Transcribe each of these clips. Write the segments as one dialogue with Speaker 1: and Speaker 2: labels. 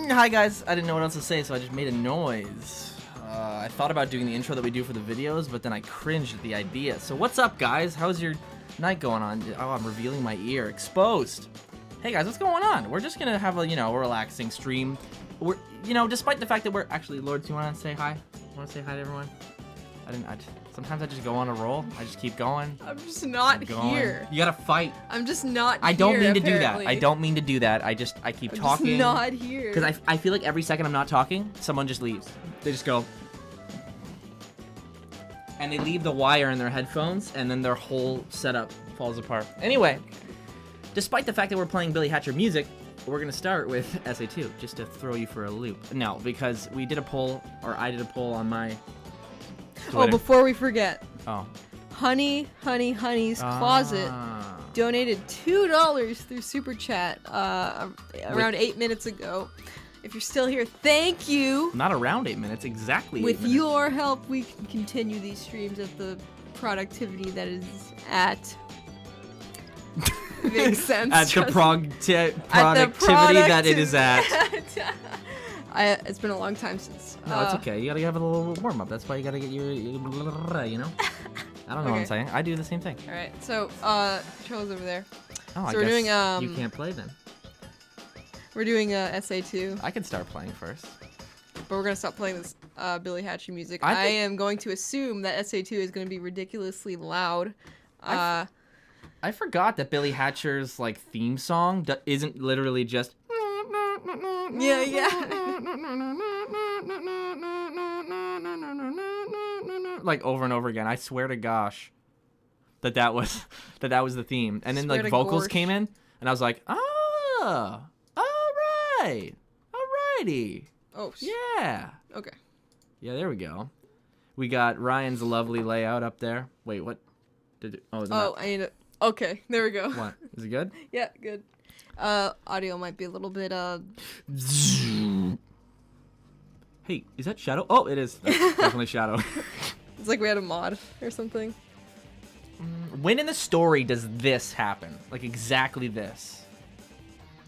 Speaker 1: Hi guys, I didn't know what else to say, so I just made a noise. I thought about doing the intro that we do for the videos, but then I cringed at the idea. So what's up, guys? How's your night going on? Oh, I'm revealing my ear. Exposed. Hey guys, what's going on? We're just gonna have a, a relaxing stream. We're, despite the fact that we're actually, Lourdes, you wanna say hi? Want to say hi to everyone? Sometimes I just go on a roll. I just keep going.
Speaker 2: I'm just not here.
Speaker 1: You gotta fight.
Speaker 2: I'm just not here,
Speaker 1: I don't mean to do that.
Speaker 2: apparently.
Speaker 1: I don't mean to do that. I keep talking.
Speaker 2: I'm just not here.
Speaker 1: Because I feel like every second I'm not talking, someone just leaves. They just go. And they leave the wire in their headphones, and then their whole setup falls apart. Anyway, despite the fact that we're playing Billy Hatcher music, we're gonna start with SA2, just to throw you for a loop. No, because we did a poll, or I did a poll on my Twitter.
Speaker 2: Oh, before we forget.
Speaker 1: Oh.
Speaker 2: Honey's Closet donated $2 through Super Chat around 8 minutes ago. If you're still here, thank you.
Speaker 1: Not around 8 minutes, exactly 8
Speaker 2: With
Speaker 1: minutes.
Speaker 2: your help, we can continue these streams at the productivity that is at. Makes sense.
Speaker 1: At the productivity that it is at.
Speaker 2: It's been a long time since.
Speaker 1: No, it's okay. You gotta have a little warm up. That's why you gotta get your I don't know what I'm saying. I do the same thing.
Speaker 2: All right. So, controls over there.
Speaker 1: Oh,
Speaker 2: so
Speaker 1: I
Speaker 2: we're
Speaker 1: guess
Speaker 2: doing
Speaker 1: you can't play then.
Speaker 2: We're doing SA2.
Speaker 1: I can start playing first.
Speaker 2: But we're gonna stop playing this Billy Hatcher music. I am going to assume that SA2 is gonna be ridiculously loud.
Speaker 1: I forgot that Billy Hatcher's theme song isn't literally just.
Speaker 2: Yeah.
Speaker 1: Over and over again. I swear to gosh, that was the theme. And then vocals came in, and I was like, oh, all right, alrighty.
Speaker 2: Oh.
Speaker 1: Yeah.
Speaker 2: Okay.
Speaker 1: Yeah, there we go. We got Ryan's lovely layout up there. Wait, what?
Speaker 2: I need it. Okay, there we go.
Speaker 1: What? Is it good?
Speaker 2: Yeah, good. Audio might be a little bit
Speaker 1: Hey, is that Shadow? Oh, it is. That's definitely Shadow.
Speaker 2: It's like we had a mod or something.
Speaker 1: When in the story does this happen? Exactly this.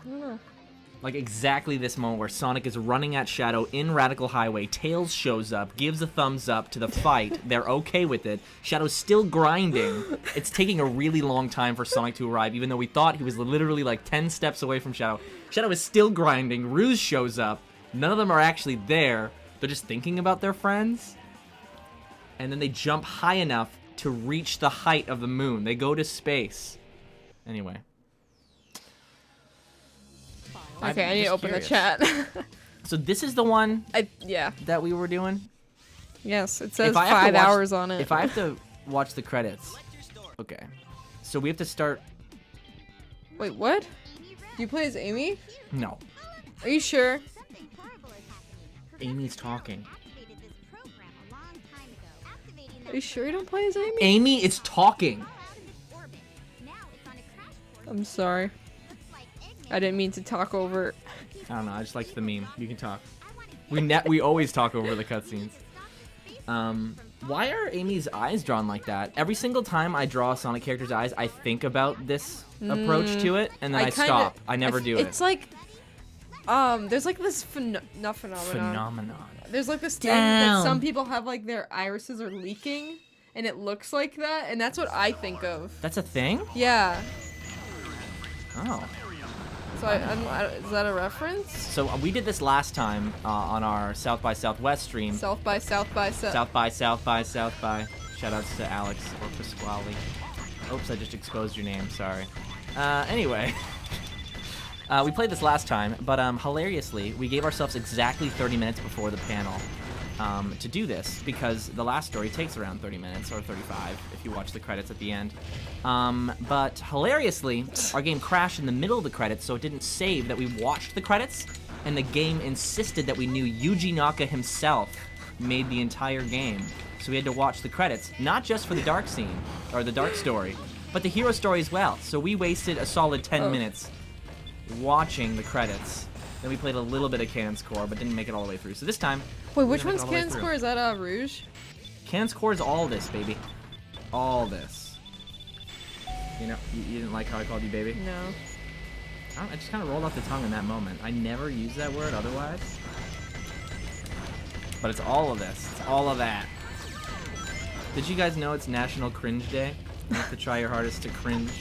Speaker 2: I don't know.
Speaker 1: Exactly this moment where Sonic is running at Shadow in Radical Highway. Tails shows up, gives a thumbs up to the fight. They're okay with it. Shadow's still grinding. It's taking a really long time for Sonic to arrive, even though we thought he was literally 10 steps away from Shadow. Shadow is still grinding. Ruse shows up. None of them are actually there. They're just thinking about their friends. And then they jump high enough to reach the height of the moon. They go to space. Anyway.
Speaker 2: Okay, I need to
Speaker 1: just
Speaker 2: open
Speaker 1: curious.
Speaker 2: the chat.
Speaker 1: So this is the one
Speaker 2: Yeah.
Speaker 1: that we were doing?
Speaker 2: Yes, it says
Speaker 1: If I have to
Speaker 2: 5
Speaker 1: watch-
Speaker 2: hours on it.
Speaker 1: If I have to watch the credits. Okay. So we have to start...
Speaker 2: Wait, what? Do you play as Amy?
Speaker 1: No.
Speaker 2: Are you sure?
Speaker 1: Amy's talking.
Speaker 2: Are you sure you don't play as Amy?
Speaker 1: Amy is talking.
Speaker 2: I'm sorry. I didn't mean to talk over.
Speaker 1: I don't know. I just liked the meme. You can talk. We always talk over the cutscenes. Why are Amy's eyes drawn like that? Every single time I draw a Sonic character's eyes, I think about this approach to it, and then I stop. I never do it.
Speaker 2: It's like, there's like this not phenomenon. There's like this thing that some people have, like their irises are leaking, and it looks like that, and that's what I think of.
Speaker 1: That's a thing?
Speaker 2: Yeah.
Speaker 1: Oh.
Speaker 2: So is that a reference?
Speaker 1: So we did this last time on our South by Southwest stream.
Speaker 2: South by.
Speaker 1: South by. Shoutouts to Alex or Pasquale. Oops, I just exposed your name. Sorry. Anyway. We played this last time, but hilariously, we gave ourselves exactly 30 minutes before the panel to do this, because the last story takes around 30 minutes, or 35, if you watch the credits at the end. But hilariously, our game crashed in the middle of the credits, so it didn't save that we watched the credits, and the game insisted that we knew Yuji Naka himself made the entire game. So we had to watch the credits, not just for the dark scene, or the dark story, but the hero story as well. So we wasted a solid 10 minutes watching the credits. Then we played a little bit of Canon's Core, but didn't make it all the way through. So this time...
Speaker 2: Wait, which one's Canon's Core? Is that Rouge?
Speaker 1: Canon's Core is all this, baby. All this. You know, you didn't like how I called you baby?
Speaker 2: No.
Speaker 1: I just kind of rolled off the tongue in that moment. I never use that word otherwise. But it's all of this. It's all of that. Did you guys know it's National Cringe Day? You have to try your hardest to cringe.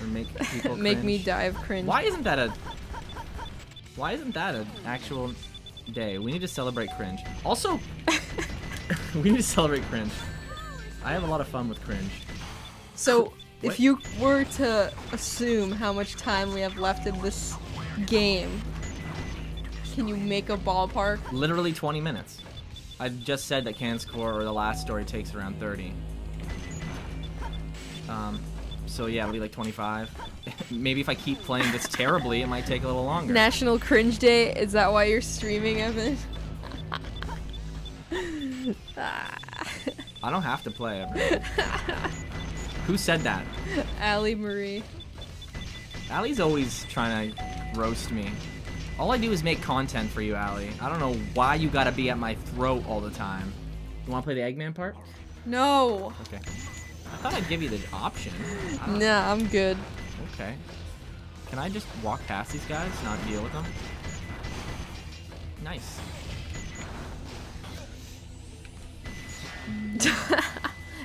Speaker 1: Or make people cringe.
Speaker 2: Make me die of cringe.
Speaker 1: Why isn't that an actual day? We need to celebrate cringe. Also, we need to celebrate cringe. I have a lot of fun with cringe.
Speaker 2: So, if you were to assume how much time we have left in this game, can you make a ballpark?
Speaker 1: Literally 20 minutes. I just said that Canon's Core or the last story takes around 30. So yeah, it'll be like 25. Maybe if I keep playing this terribly, it might take a little longer.
Speaker 2: National Cringe Day, is that why you're streaming, Evan?
Speaker 1: I don't have to play every Who said that?
Speaker 2: Allie Marie.
Speaker 1: Allie's always trying to roast me. All I do is make content for you, Allie. I don't know why you gotta be at my throat all the time. You wanna play the Eggman part?
Speaker 2: No.
Speaker 1: Okay. I thought I'd give you the option.
Speaker 2: Nah, I'm good.
Speaker 1: Okay. Can I just walk past these guys, not deal with them? Nice.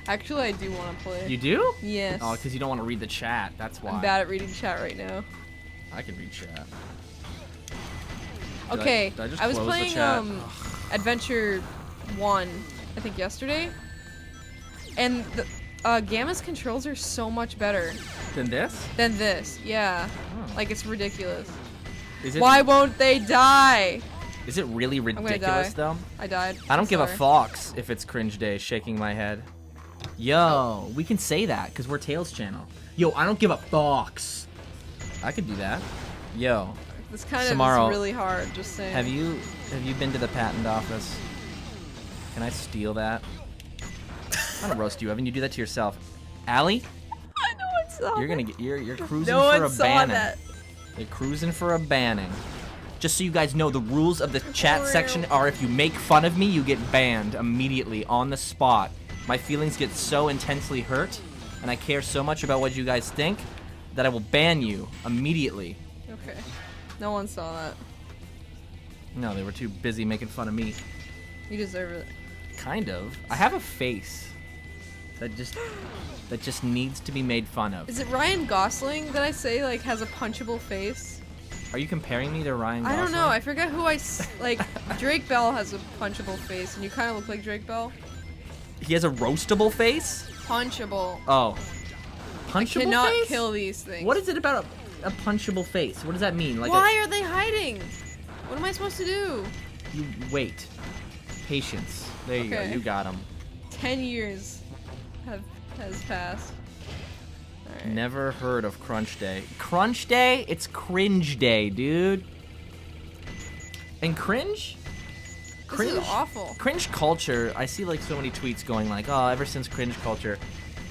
Speaker 2: Actually, I do want to play.
Speaker 1: You do?
Speaker 2: Yes.
Speaker 1: Oh, because you don't want to read the chat. That's why.
Speaker 2: I'm bad at reading chat right now.
Speaker 1: I can read chat.
Speaker 2: Okay,
Speaker 1: Did I just
Speaker 2: I was
Speaker 1: close the
Speaker 2: playing
Speaker 1: chat?
Speaker 2: Adventure 1, I think yesterday, and the Gamma's controls are so much better
Speaker 1: Than this?
Speaker 2: than this. Yeah,
Speaker 1: Oh.
Speaker 2: like it's ridiculous.
Speaker 1: Is it,
Speaker 2: Why won't they die?
Speaker 1: Is it really
Speaker 2: gonna
Speaker 1: ridiculous,
Speaker 2: die.
Speaker 1: though?
Speaker 2: I died.
Speaker 1: I don't
Speaker 2: I'm
Speaker 1: give a
Speaker 2: sorry.
Speaker 1: fox if it's cringe day, shaking my head. Yo, we can say that, because we're Tails channel. Yo, I don't give a fox. I could do that. Yo,
Speaker 2: This kind of
Speaker 1: Samaro,
Speaker 2: is really hard. Just saying.
Speaker 1: have you been to the patent office? Can I steal that? I'm gonna roast you, Evan. You do that to yourself. Allie,
Speaker 2: I know it's not.
Speaker 1: you're cruising
Speaker 2: No
Speaker 1: for
Speaker 2: one
Speaker 1: a
Speaker 2: saw
Speaker 1: banning.
Speaker 2: that.
Speaker 1: You're cruising for a banning. Just so you guys know, the rules of the chat section are if you make fun of me, you get banned immediately on the spot. My feelings get so intensely hurt, and I care so much about what you guys think, that I will ban you immediately.
Speaker 2: Okay. No one saw that.
Speaker 1: No, they were too busy making fun of me.
Speaker 2: You deserve it.
Speaker 1: Kind of. I have a face that just needs to be made fun of.
Speaker 2: Is it Ryan Gosling that I say like has a punchable face?
Speaker 1: Are you comparing me to Ryan Gosling?
Speaker 2: I don't know. I forget who like. Drake Bell has a punchable face, and you kind of look like Drake Bell.
Speaker 1: He has a roastable face?
Speaker 2: Punchable.
Speaker 1: Oh. Punchable
Speaker 2: Cannot
Speaker 1: face?
Speaker 2: kill these things.
Speaker 1: What is it about a punchable face? What does that mean? Like
Speaker 2: Why are they hiding? What am I supposed to do?
Speaker 1: You wait. Patience. There you go. You got him.
Speaker 2: 10 years has passed. All right.
Speaker 1: Never heard of Crunch Day. Crunch Day? It's Cringe Day, dude. And cringe?
Speaker 2: This is awful.
Speaker 1: Cringe culture. I see like so many tweets going like, "Oh, ever since cringe culture."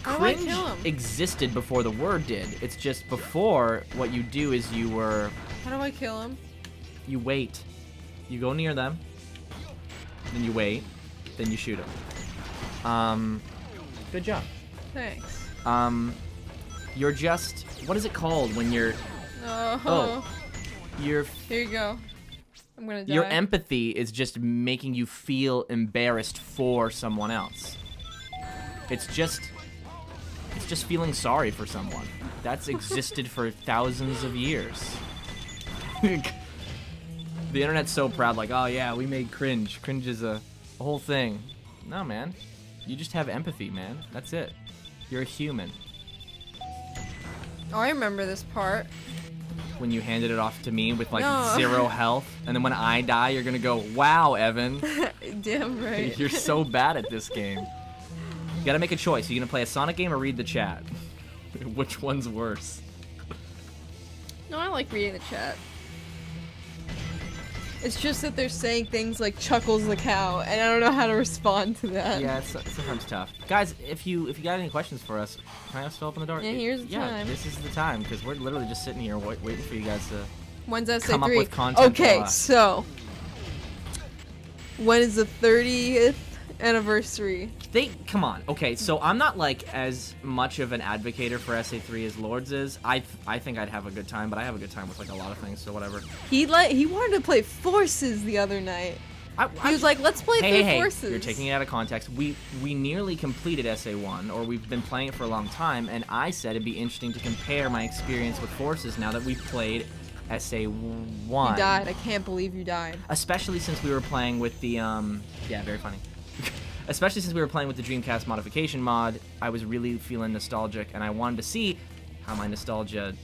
Speaker 2: How do I
Speaker 1: Cringe
Speaker 2: kill him?
Speaker 1: existed before the word did. It's just before what you do is you
Speaker 2: How do I kill him?
Speaker 1: You wait. You go near them. Then you wait. Then you shoot them. Good job.
Speaker 2: Thanks.
Speaker 1: You're just, what is it called when you're, you're,
Speaker 2: Here you go. I'm gonna die.
Speaker 1: your empathy is just making you feel embarrassed for someone else. It's just feeling sorry for someone. That's existed for thousands of years. The internet's so proud, like, oh yeah, we made cringe. Cringe is a whole thing. No, man. You just have empathy, man. That's it. You're a human.
Speaker 2: Oh, I remember this part.
Speaker 1: When you handed it off to me with like
Speaker 2: No.
Speaker 1: 0 health, and then when I die, you're gonna go, wow, Evan.
Speaker 2: Damn right.
Speaker 1: You're so bad at this game. You gotta make a choice. Are you gonna play a Sonic game or read the chat? Which one's worse?
Speaker 2: No, I like reading the chat. It's just that they're saying things like Chuckles the cow, and I don't know how to respond to that.
Speaker 1: Yeah, it's sometimes tough. Guys, if you got any questions for us, can I still open the door?
Speaker 2: Yeah, here's the time.
Speaker 1: This is the time, because we're literally just sitting here waiting for you guys to
Speaker 2: When's essay
Speaker 1: come up
Speaker 2: 3?
Speaker 1: with content.
Speaker 2: Okay, so when is the 30th anniversary?
Speaker 1: Come on. Okay, so I'm not like as much of an advocator for SA3 as Lourdes is. I think I'd have a good time, but I have a good time with like a lot of things, so whatever.
Speaker 2: He wanted to play Forces the other night. He was like, let's play Forces.
Speaker 1: You're taking it out of context. We nearly completed SA1, or we've been playing it for a long time, and I said it'd be interesting to compare my experience with Forces now that we've played SA1.
Speaker 2: You died. I can't believe you died.
Speaker 1: Especially since we were playing with the yeah, very funny. Especially since we were playing with the Dreamcast modification mod, I was really feeling nostalgic, and I wanted to see how my nostalgia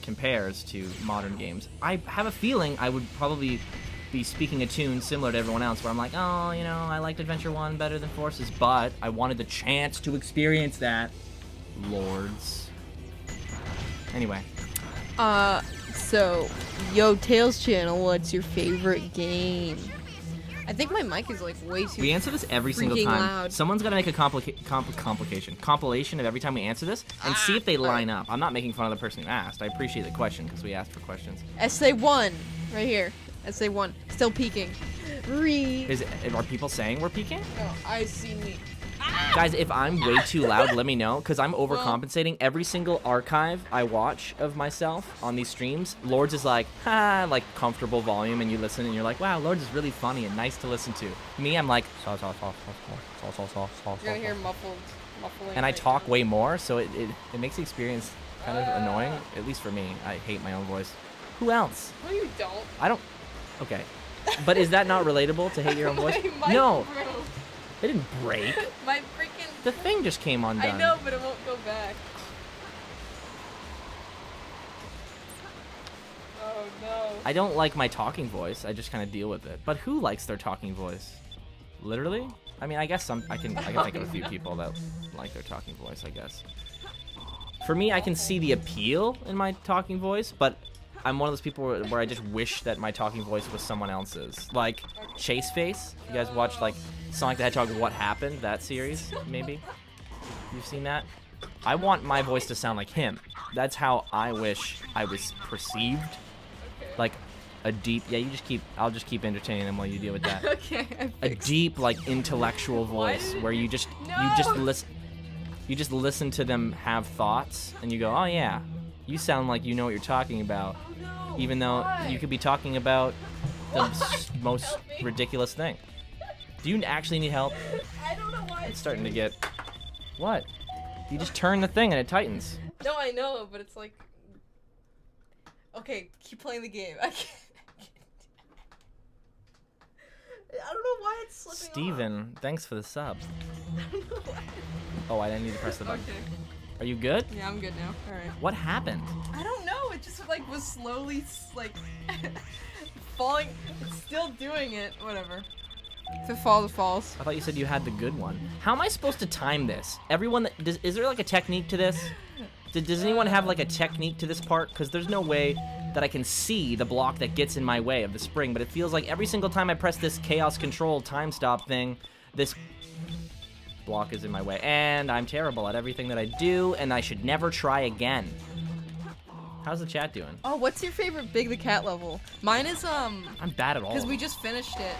Speaker 1: compares to modern games. I have a feeling I would probably be speaking a tune similar to everyone else, where I'm like, oh, you know, I liked Adventure 1 better than Forces, but I wanted the chance to experience that. Lourdes. Anyway.
Speaker 2: So, yo, Tails channel, what's your favorite game? I think my mic is like way too.
Speaker 1: We answer this every single
Speaker 2: freaking
Speaker 1: time.
Speaker 2: loud.
Speaker 1: Someone's got to make a compilation of every time we answer this and see if they line up. I'm not making fun of the person who asked. I appreciate the question because we asked for questions.
Speaker 2: SA1, right here. SA1, still peeking.
Speaker 1: Are people saying we're peaking?
Speaker 2: No, I see me.
Speaker 1: Guys, if I'm way too loud, let me know, because I'm overcompensating. Every single archive I watch of myself on these streams, Lourdes is like, like comfortable volume, and you listen, and you're like, wow, Lourdes is really funny and nice to listen to. Me, I'm like,
Speaker 2: You're gonna hear muffling.
Speaker 1: and I talk way more, so it makes the experience kind of annoying, at least for me. I hate my own voice. Who else?
Speaker 2: No, you don't.
Speaker 1: I don't. Okay. But is that not relatable to hate your own voice?
Speaker 2: My mic
Speaker 1: No.
Speaker 2: broke.
Speaker 1: It didn't break.
Speaker 2: My freaking.
Speaker 1: The thing just came undone.
Speaker 2: I know, but it won't go back. Oh no.
Speaker 1: I don't like my talking voice. I just kind of deal with it. But who likes their talking voice? Literally? I mean, I guess I can think of a few people that like their talking voice, I guess. For me, I can see the appeal in my talking voice, but I'm one of those people where I just wish that my talking voice was someone else's. Like Chase Face. You guys watched like Sonic the Hedgehog What Happened, that series, maybe? You've seen that? I want my voice to sound like him. That's how I wish I was perceived. Like a deep, I'll just keep entertaining them while you deal with that.
Speaker 2: Okay.
Speaker 1: A deep, like intellectual voice where you just listen to them have thoughts and you go, oh yeah, you sound like you know what you're talking about. Even though you could be talking about the most ridiculous thing. Do you actually need help?
Speaker 2: I don't know why.
Speaker 1: It's starting to get... What? You just turn the thing and it tightens.
Speaker 2: No, I know, but it's like... Okay, keep playing the game. I can't... I don't know why it's slipping
Speaker 1: Steven, thanks for the sub.
Speaker 2: off. I don't know why.
Speaker 1: Oh, I didn't need to press the button.
Speaker 2: Okay.
Speaker 1: Are you good?
Speaker 2: Yeah, I'm good now. All right.
Speaker 1: What happened?
Speaker 2: I don't know. It just like was slowly like falling. It's still doing it. Whatever. If it falls, it falls.
Speaker 1: I thought you said you had the good one. How am I supposed to time this? Everyone, is there like a technique to this? Does anyone have like a technique to this part? Because there's no way that I can see the block that gets in my way of the spring, but it feels like every single time I press this chaos control time stop thing, this block is in my way. And I'm terrible at everything that I do, and I should never try again. How's the chat doing?
Speaker 2: Oh, what's your favorite Big the Cat level? Mine is
Speaker 1: I'm bad at all.
Speaker 2: because we just finished it.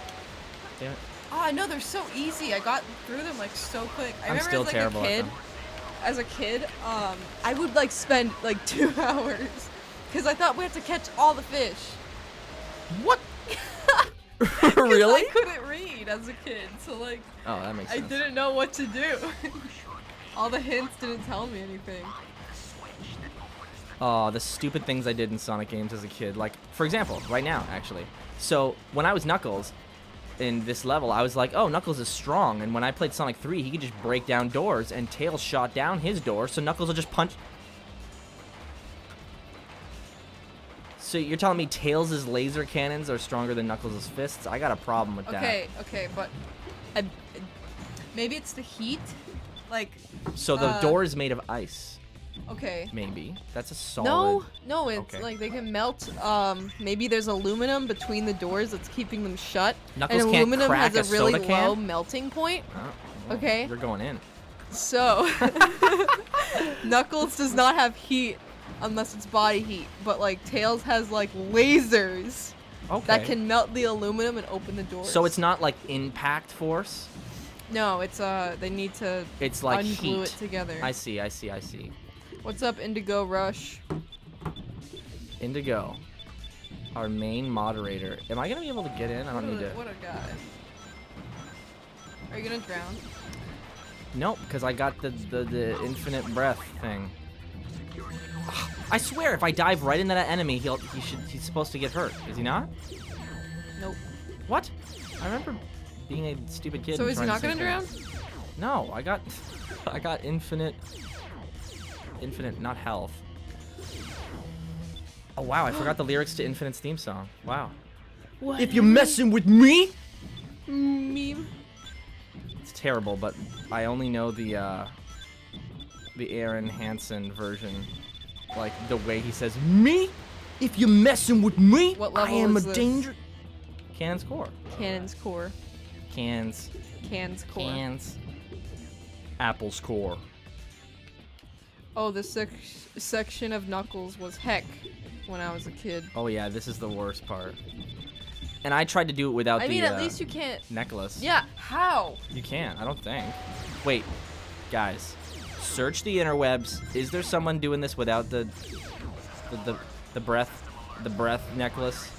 Speaker 1: Damn it.
Speaker 2: Oh, I know, they're so easy. I got through them like so quick. I
Speaker 1: I'm
Speaker 2: remember
Speaker 1: still
Speaker 2: as, like,
Speaker 1: terrible
Speaker 2: a
Speaker 1: at
Speaker 2: kid,
Speaker 1: them.
Speaker 2: As a kid, I would like spend like 2 hours because I thought we had to catch all the fish.
Speaker 1: What?
Speaker 2: 'Cause
Speaker 1: Really?
Speaker 2: I couldn't read as a kid, so like
Speaker 1: Oh, that makes
Speaker 2: I
Speaker 1: sense.
Speaker 2: didn't know what to do. All the hints didn't tell me anything.
Speaker 1: Oh, the stupid things I did in Sonic games as a kid. Like, for example, right now, actually. So, when I was Knuckles in this level, I was like, oh, Knuckles is strong. And when I played Sonic 3, he could just break down doors, and Tails shot down his door, so Knuckles will just punch. So you're telling me Tails' laser cannons are stronger than Knuckles' fists? I got a problem with that.
Speaker 2: Okay, but maybe it's the heat. Like,
Speaker 1: So the door is made of ice.
Speaker 2: okay.
Speaker 1: Maybe. That's a solid...
Speaker 2: No, it's
Speaker 1: Okay.
Speaker 2: like they can melt. Maybe there's aluminum between the doors that's keeping them shut.
Speaker 1: Knuckles
Speaker 2: and
Speaker 1: can't
Speaker 2: aluminum
Speaker 1: crack
Speaker 2: has
Speaker 1: a
Speaker 2: a really
Speaker 1: soda can?
Speaker 2: low melting point.
Speaker 1: Oh, well,
Speaker 2: Okay.
Speaker 1: You're going in.
Speaker 2: So Knuckles does not have heat unless it's body heat, but like Tails has like lasers
Speaker 1: Okay.
Speaker 2: that can melt the aluminum and open the doors.
Speaker 1: So it's not like impact force?
Speaker 2: No, it's they need to
Speaker 1: It's like
Speaker 2: unglue
Speaker 1: heat.
Speaker 2: it together.
Speaker 1: I see.
Speaker 2: What's up, Indigo Rush?
Speaker 1: Indigo, our main moderator. Am I gonna be able to get in? I don't need to.
Speaker 2: What a guy. Are you gonna drown?
Speaker 1: Nope, because I got the infinite breath thing. I swear, if I dive right into that enemy, he's supposed to get hurt. Is he not?
Speaker 2: Nope.
Speaker 1: What? I remember being a stupid kid.
Speaker 2: So
Speaker 1: and
Speaker 2: is he
Speaker 1: trying
Speaker 2: not
Speaker 1: to
Speaker 2: gonna drown?
Speaker 1: save things. No, I got infinite, not health. Oh wow, I forgot the lyrics to Infinite's theme song. Wow.
Speaker 2: What?
Speaker 1: If you're messing with me,
Speaker 2: Meme.
Speaker 1: it's terrible, but I only know the Aaron Hansen version, like the way he says me. If you're messing with me,
Speaker 2: What
Speaker 1: I
Speaker 2: level
Speaker 1: am
Speaker 2: is
Speaker 1: a
Speaker 2: this?
Speaker 1: danger. Cannon's core.
Speaker 2: Cannon's core.
Speaker 1: Cans.
Speaker 2: Cannon's core.
Speaker 1: Cans. Apple's core.
Speaker 2: Oh, this section of Knuckles was heck when I was a kid.
Speaker 1: Oh yeah, this is the worst part. And I tried to do it without
Speaker 2: I
Speaker 1: the
Speaker 2: mean, at least you can't.
Speaker 1: necklace.
Speaker 2: Yeah, how?
Speaker 1: You can't, I don't think. Wait, guys, search the interwebs. Is there someone doing this without the breath necklace?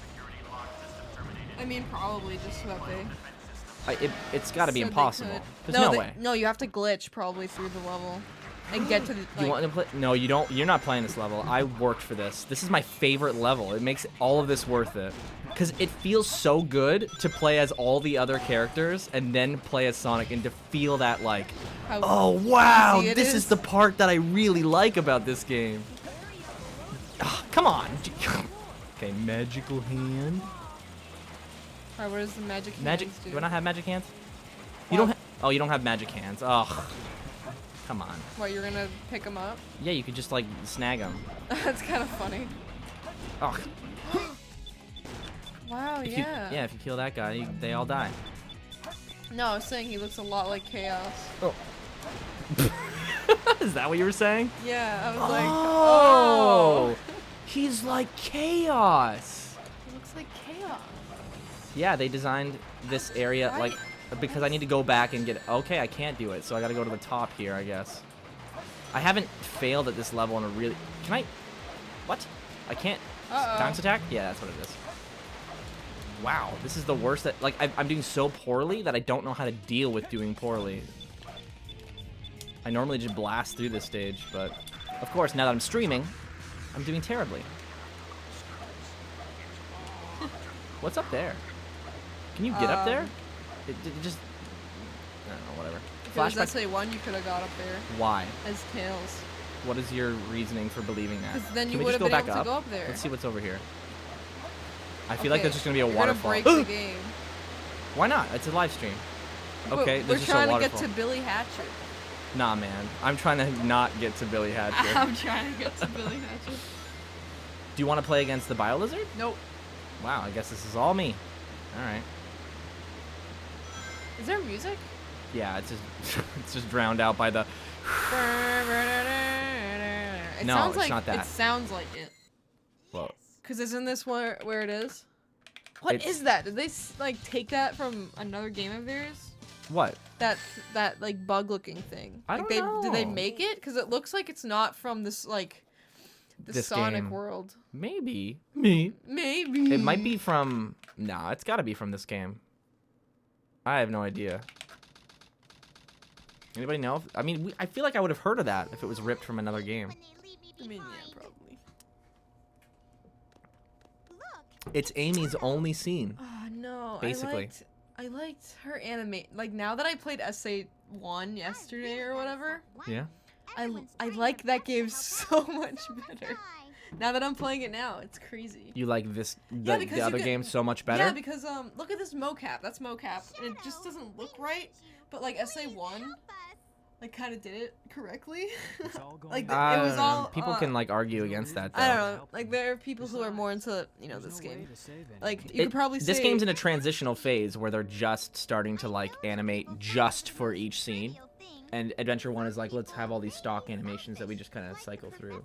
Speaker 2: I mean, probably just so that they.
Speaker 1: It's got to be
Speaker 2: said they
Speaker 1: impossible.
Speaker 2: could.
Speaker 1: There's no
Speaker 2: they-
Speaker 1: way.
Speaker 2: No, you have to glitch probably through the level and get to the.
Speaker 1: You want to play? No, you don't. You're not playing this level. I worked for this. This is my favorite level. It makes all of this worth it. Because it feels so good to play as all the other characters and then play as Sonic and to feel that like,
Speaker 2: How
Speaker 1: oh wow,
Speaker 2: easy it
Speaker 1: this is
Speaker 2: is.
Speaker 1: the part that I really like about this game. Ah, come on. Okay, magical hand.
Speaker 2: Alright, what does the magic hands
Speaker 1: Magic.
Speaker 2: do?
Speaker 1: Do I not have magic hands? You
Speaker 2: Well-
Speaker 1: don't. Oh, you don't have magic hands. Ugh. Come on.
Speaker 2: What, you're gonna pick them up?
Speaker 1: Yeah, you could just like snag them.
Speaker 2: That's kind of funny.
Speaker 1: Ugh.
Speaker 2: Wow,
Speaker 1: If
Speaker 2: yeah.
Speaker 1: You, yeah, if you kill that guy, they all die.
Speaker 2: No, I was saying he looks a lot like Chaos.
Speaker 1: Oh. Is that what you were saying?
Speaker 2: Yeah, I was like,
Speaker 1: Oh, he's like Chaos.
Speaker 2: He looks like Chaos.
Speaker 1: Yeah, they designed this area
Speaker 2: Why?
Speaker 1: like because I need to go back and get. Okay, I can't do it, so I got to go to the top here, I guess. I haven't failed at this level in a really. Can I? What? I can't.
Speaker 2: Uh-oh.
Speaker 1: Bounce attack? Yeah, that's what it is. Wow, this is the worst. That like I'm doing so poorly that I don't know how to deal with doing poorly. I normally just blast through this stage, but of course now that I'm streaming, I'm doing terribly. What's up there? Can you get up there? It just. I don't know, whatever.
Speaker 2: If it was
Speaker 1: Flashback.
Speaker 2: SA1, you could have got up there
Speaker 1: Why?
Speaker 2: as Tails.
Speaker 1: What is your reasoning for believing that?
Speaker 2: Because then
Speaker 1: Can
Speaker 2: you
Speaker 1: we
Speaker 2: would
Speaker 1: just
Speaker 2: have
Speaker 1: go
Speaker 2: been
Speaker 1: back
Speaker 2: able
Speaker 1: up?
Speaker 2: to go up there.
Speaker 1: Let's see what's over here. I feel like
Speaker 2: Okay,
Speaker 1: there's just gonna be a
Speaker 2: you're
Speaker 1: waterfall.
Speaker 2: Gonna break the game.
Speaker 1: Why not? It's a live stream. Okay,
Speaker 2: We're
Speaker 1: there's just a
Speaker 2: trying to
Speaker 1: waterfall.
Speaker 2: get to Billy Hatcher.
Speaker 1: Nah, man. I'm trying to not get to Billy Hatcher.
Speaker 2: I'm trying to get to Billy Hatcher.
Speaker 1: Do you want to play against the Bio Lizard?
Speaker 2: Nope.
Speaker 1: Wow, I guess this is all me. All right.
Speaker 2: Is there music?
Speaker 1: Yeah, it's just it's just drowned out by the.
Speaker 2: It
Speaker 1: No,
Speaker 2: sounds
Speaker 1: it's
Speaker 2: like,
Speaker 1: not that.
Speaker 2: It sounds like it.
Speaker 1: Well,
Speaker 2: Cause isn't this where it is? What is that? Did they like take that from another game of theirs?
Speaker 1: what?
Speaker 2: That like bug looking thing.
Speaker 1: I
Speaker 2: Like,
Speaker 1: don't
Speaker 2: Did they
Speaker 1: know.
Speaker 2: make it? Cause it looks like it's not from this like the
Speaker 1: This
Speaker 2: Sonic
Speaker 1: game.
Speaker 2: world.
Speaker 1: Maybe.
Speaker 2: Maybe.
Speaker 1: It might be from. Nah, it's got to be from this game. I have no idea. Anybody know? I mean, I feel like I would have heard of that if it was ripped from another game.
Speaker 2: I mean, yeah, probably.
Speaker 1: It's Amy's only scene.
Speaker 2: Oh no.
Speaker 1: Basically.
Speaker 2: I liked her animate. Like now that I played SA1 yesterday or whatever,
Speaker 1: Yeah.
Speaker 2: I like that game so much better. Now that I'm playing it now, it's crazy.
Speaker 1: You like this
Speaker 2: Yeah,
Speaker 1: the
Speaker 2: because you
Speaker 1: other
Speaker 2: can-
Speaker 1: game so much better?
Speaker 2: Yeah, because look at this mocap. That's mocap, and it just doesn't look right. But like SA1, like kind of did it correctly. Like it was all.
Speaker 1: People can like argue against that. Though.
Speaker 2: I don't know. Like there are people who are more into this game. Like you could probably say
Speaker 1: this game's in a transitional phase where they're just starting to like animate just for each scene, and Adventure 1 is like, let's have all these stock animations that we just kind of cycle through.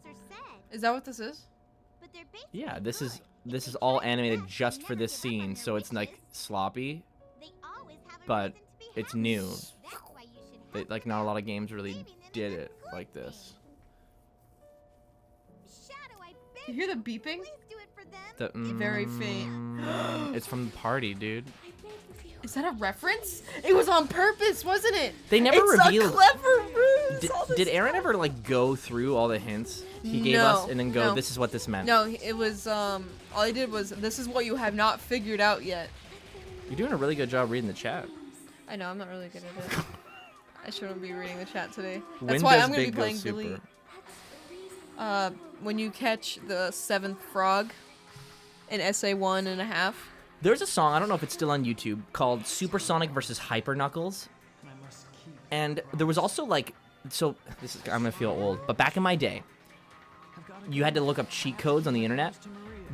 Speaker 2: Is that what this is?
Speaker 1: Yeah, this is all animated just for this scene, so it's like sloppy, but it's new. Like not a lot of games really did it like this.
Speaker 2: You hear the beeping?
Speaker 1: The,
Speaker 2: Very faint.
Speaker 1: It's from the party, dude.
Speaker 2: Is that a reference? It was on purpose, wasn't it?
Speaker 1: They never
Speaker 2: it's
Speaker 1: revealed.
Speaker 2: A clever ruse.
Speaker 1: Did Aaron ever like go through all the hints he gave us and then go,
Speaker 2: no.
Speaker 1: this is what this meant?
Speaker 2: No, it was all he did was, this is what you have not figured out yet.
Speaker 1: You're doing a really good job reading the chat.
Speaker 2: I know, I'm not really good at it. I shouldn't be reading the chat today.
Speaker 1: When
Speaker 2: That's why
Speaker 1: does
Speaker 2: I'm gonna
Speaker 1: Big
Speaker 2: be
Speaker 1: go
Speaker 2: playing
Speaker 1: super?
Speaker 2: Billy. When you catch the 7th frog in SA1.5.
Speaker 1: There's a song, I don't know if it's still on YouTube, called Supersonic versus Hyper Knuckles. And there was also like, so this is, I'm gonna feel old, but back in my day, you had to look up cheat codes on the internet,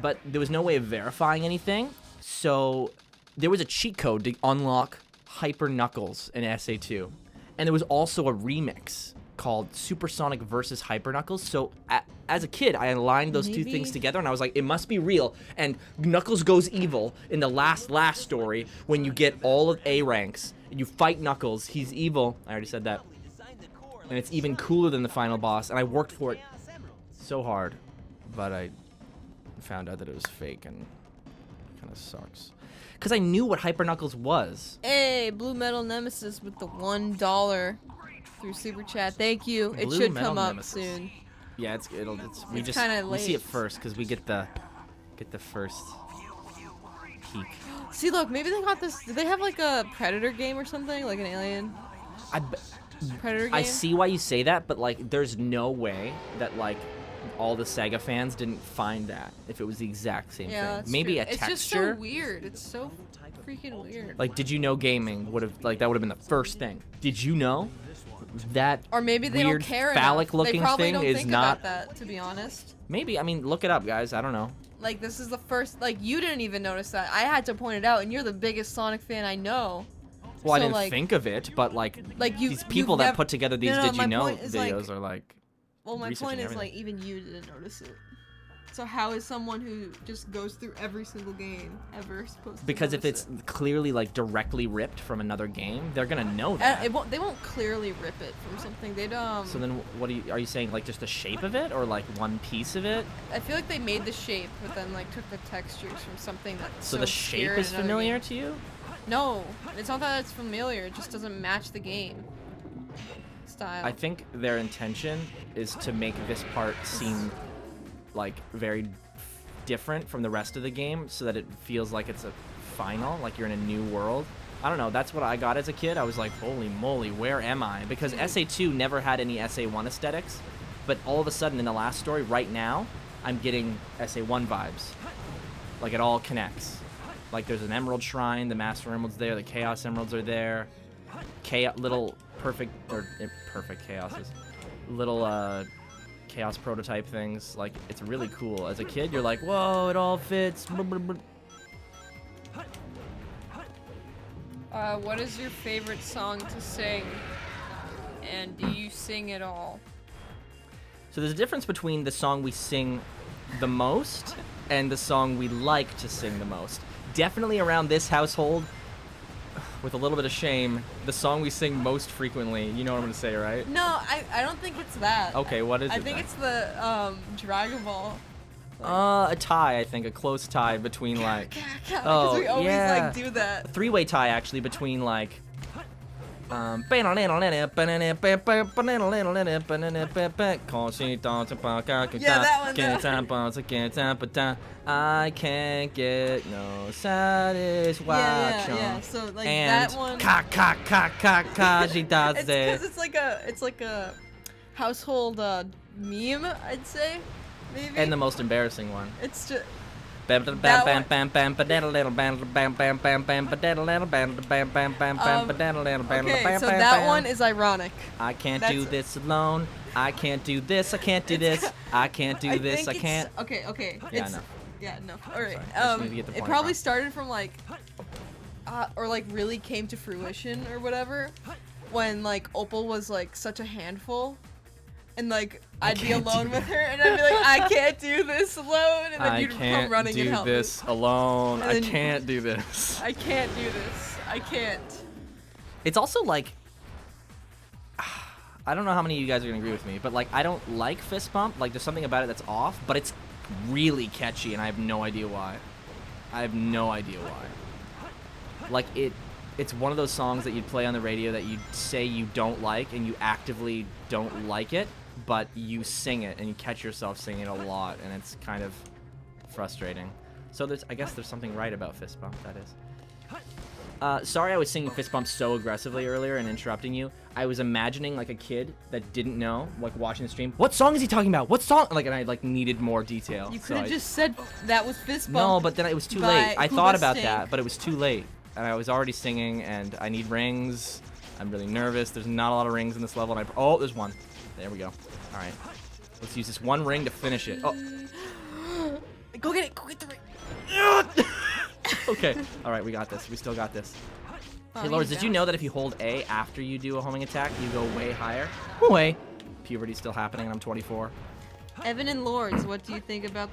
Speaker 1: but there was no way of verifying anything. So there was a cheat code to unlock Hyper Knuckles in SA2. And there was also a remix called Supersonic versus Hyper Knuckles. So as a kid, I aligned those two things together, and I was like, it must be real. And Knuckles goes evil in the last story when you get all of A ranks and you fight Knuckles. He's evil. I already said that. And it's even cooler than the final boss. And I worked for it so hard, but I found out that it was fake, and it kind of sucks. Because I knew what Hyper Knuckles was.
Speaker 2: Hey, Blue Metal Nemesis with the $1 through Super Chat. Thank you. It
Speaker 1: Blue
Speaker 2: should
Speaker 1: Metal
Speaker 2: come up
Speaker 1: Nemesis.
Speaker 2: soon.
Speaker 1: Yeah, we see it first because we get the first peek.
Speaker 2: See, look, maybe they got this. Do they have like a Predator game or something, like an Alien Predator game?
Speaker 1: I see why you say that, but like, there's no way that like all the Sega fans didn't find that if it was the exact same
Speaker 2: Yeah,
Speaker 1: thing.
Speaker 2: that's
Speaker 1: Maybe
Speaker 2: true.
Speaker 1: a texture.
Speaker 2: It's just so weird. It's so freaking weird.
Speaker 1: Like, did you know gaming would have like that would have been the first thing? Did you know that?
Speaker 2: Or maybe they
Speaker 1: weird
Speaker 2: don't care
Speaker 1: phallic
Speaker 2: enough.
Speaker 1: looking
Speaker 2: they probably
Speaker 1: thing
Speaker 2: don't
Speaker 1: is
Speaker 2: think
Speaker 1: not.
Speaker 2: about that, to be honest.
Speaker 1: Maybe, I mean, look it up, guys. I don't know.
Speaker 2: Like, this is the first. Like, you didn't even notice that. I had to point it out, and you're the biggest Sonic fan I know.
Speaker 1: Well, I
Speaker 2: So,
Speaker 1: didn't
Speaker 2: like-
Speaker 1: think of it, but like
Speaker 2: you,
Speaker 1: these people
Speaker 2: you've
Speaker 1: that
Speaker 2: nev-
Speaker 1: put together these
Speaker 2: No,
Speaker 1: Did
Speaker 2: my
Speaker 1: You Know
Speaker 2: point is, like-
Speaker 1: videos are like.
Speaker 2: Well, my
Speaker 1: researching
Speaker 2: point is,
Speaker 1: everything.
Speaker 2: like, even you didn't notice it. So how is someone who just goes through every single game ever supposed to
Speaker 1: Because if
Speaker 2: notice
Speaker 1: it's clearly like directly ripped from another game, they're gonna know that.
Speaker 2: They won't clearly rip it from something. They'd
Speaker 1: So then, what are you saying? Like just the shape of it, or like one piece of it?
Speaker 2: I feel like they made the shape, but then like took the textures from something that's
Speaker 1: So the shape
Speaker 2: obscure in
Speaker 1: is
Speaker 2: another
Speaker 1: familiar
Speaker 2: game.
Speaker 1: to you?
Speaker 2: No, it's not that it's familiar. It just doesn't match the game style.
Speaker 1: I think their intention is to make this part seem like very different from the rest of the game, so that it feels like it's a final, like you're in a new world. I don't know. That's what I got as a kid. I was like, holy moly, where am I? Because SA2 never had any SA1 aesthetics. But all of a sudden, in the last story, right now, I'm getting SA1 vibes. Like, it all connects. Like, there's an Emerald Shrine, the Master Emerald's there, the Chaos Emeralds are there. Little perfect chaoses. Little, Chaos prototype things. Like, it's really cool. As a kid, you're like, whoa, it all fits.
Speaker 2: What is your favorite song to sing? And do you sing at all?
Speaker 1: So there's a difference between the song we sing the most and the song we like to sing the most. Definitely around this household, with a little bit of shame, the song we sing most frequently, you know what I'm going to say, right?
Speaker 2: No, I don't think it's that.
Speaker 1: Okay, what is it
Speaker 2: I think
Speaker 1: then?
Speaker 2: it's the Dragon Ball.
Speaker 1: A tie, I think. A close tie between, like...
Speaker 2: Because we always, like, do that.
Speaker 1: A three-way tie, actually, between, like... Yeah,
Speaker 2: that one.
Speaker 1: I can't get no satisfaction.
Speaker 2: Yeah. So like
Speaker 1: And
Speaker 2: that one.
Speaker 1: she does
Speaker 2: It's
Speaker 1: it.
Speaker 2: because it's like a household meme, I'd say, maybe.
Speaker 1: And the most embarrassing one.
Speaker 2: It's just.
Speaker 1: Okay,
Speaker 2: Okay, so that one is ironic.
Speaker 1: I can't do this alone. I can't do this. I can't do this. I can't do this. I can't.
Speaker 2: Okay.
Speaker 1: Yeah, no.
Speaker 2: Yeah, no. All right.
Speaker 1: Sorry, I just need to get the
Speaker 2: It
Speaker 1: point
Speaker 2: probably
Speaker 1: across.
Speaker 2: started from like, or like really came to fruition or whatever, when like Opal was like such a handful, and like I'd be alone with her, and I'd be like, I can't do this alone, and then you'd come running and help me.
Speaker 1: I can't do this alone.
Speaker 2: And
Speaker 1: I
Speaker 2: then-
Speaker 1: can't do this.
Speaker 2: I can't do this. I can't.
Speaker 1: It's also like, I don't know how many of you guys are gonna agree with me, but like I don't like fist bump. Like there's something about it that's off, but it's really catchy, and I have no idea why. Like it's one of those songs that you'd play on the radio that you say you don't like, and you actively don't like it, but you sing it, and you catch yourself singing it a lot, and it's kind of frustrating. So I guess there's something right about fist bump, that is. Sorry I was singing fist bump so aggressively earlier and interrupting you. I was imagining like a kid that didn't know, like watching the stream. What song is he talking about? What song? Like, and I like needed more detail.
Speaker 2: You
Speaker 1: so
Speaker 2: could have
Speaker 1: I-
Speaker 2: just said that was fist bump.
Speaker 1: No, but then it was too
Speaker 2: by
Speaker 1: late. I thought
Speaker 2: Hooba
Speaker 1: about
Speaker 2: Stink.
Speaker 1: that, but it was too late. And I was already singing, and I need rings. I'm really nervous. There's not a lot of rings in this level, and oh, there's one. There we go. All right. Let's use this one ring to finish it. Oh.
Speaker 2: Go get it. Go get the ring.
Speaker 1: Okay. All right, we got this. We still got this.
Speaker 2: Oh,
Speaker 1: Hey, Lourdes,
Speaker 2: he's
Speaker 1: did you
Speaker 2: down.
Speaker 1: know that if you hold A after you do a homing attack, you go way higher? Way. Puberty's still happening, and I'm 24.
Speaker 2: Evan and Lourdes, what do you think about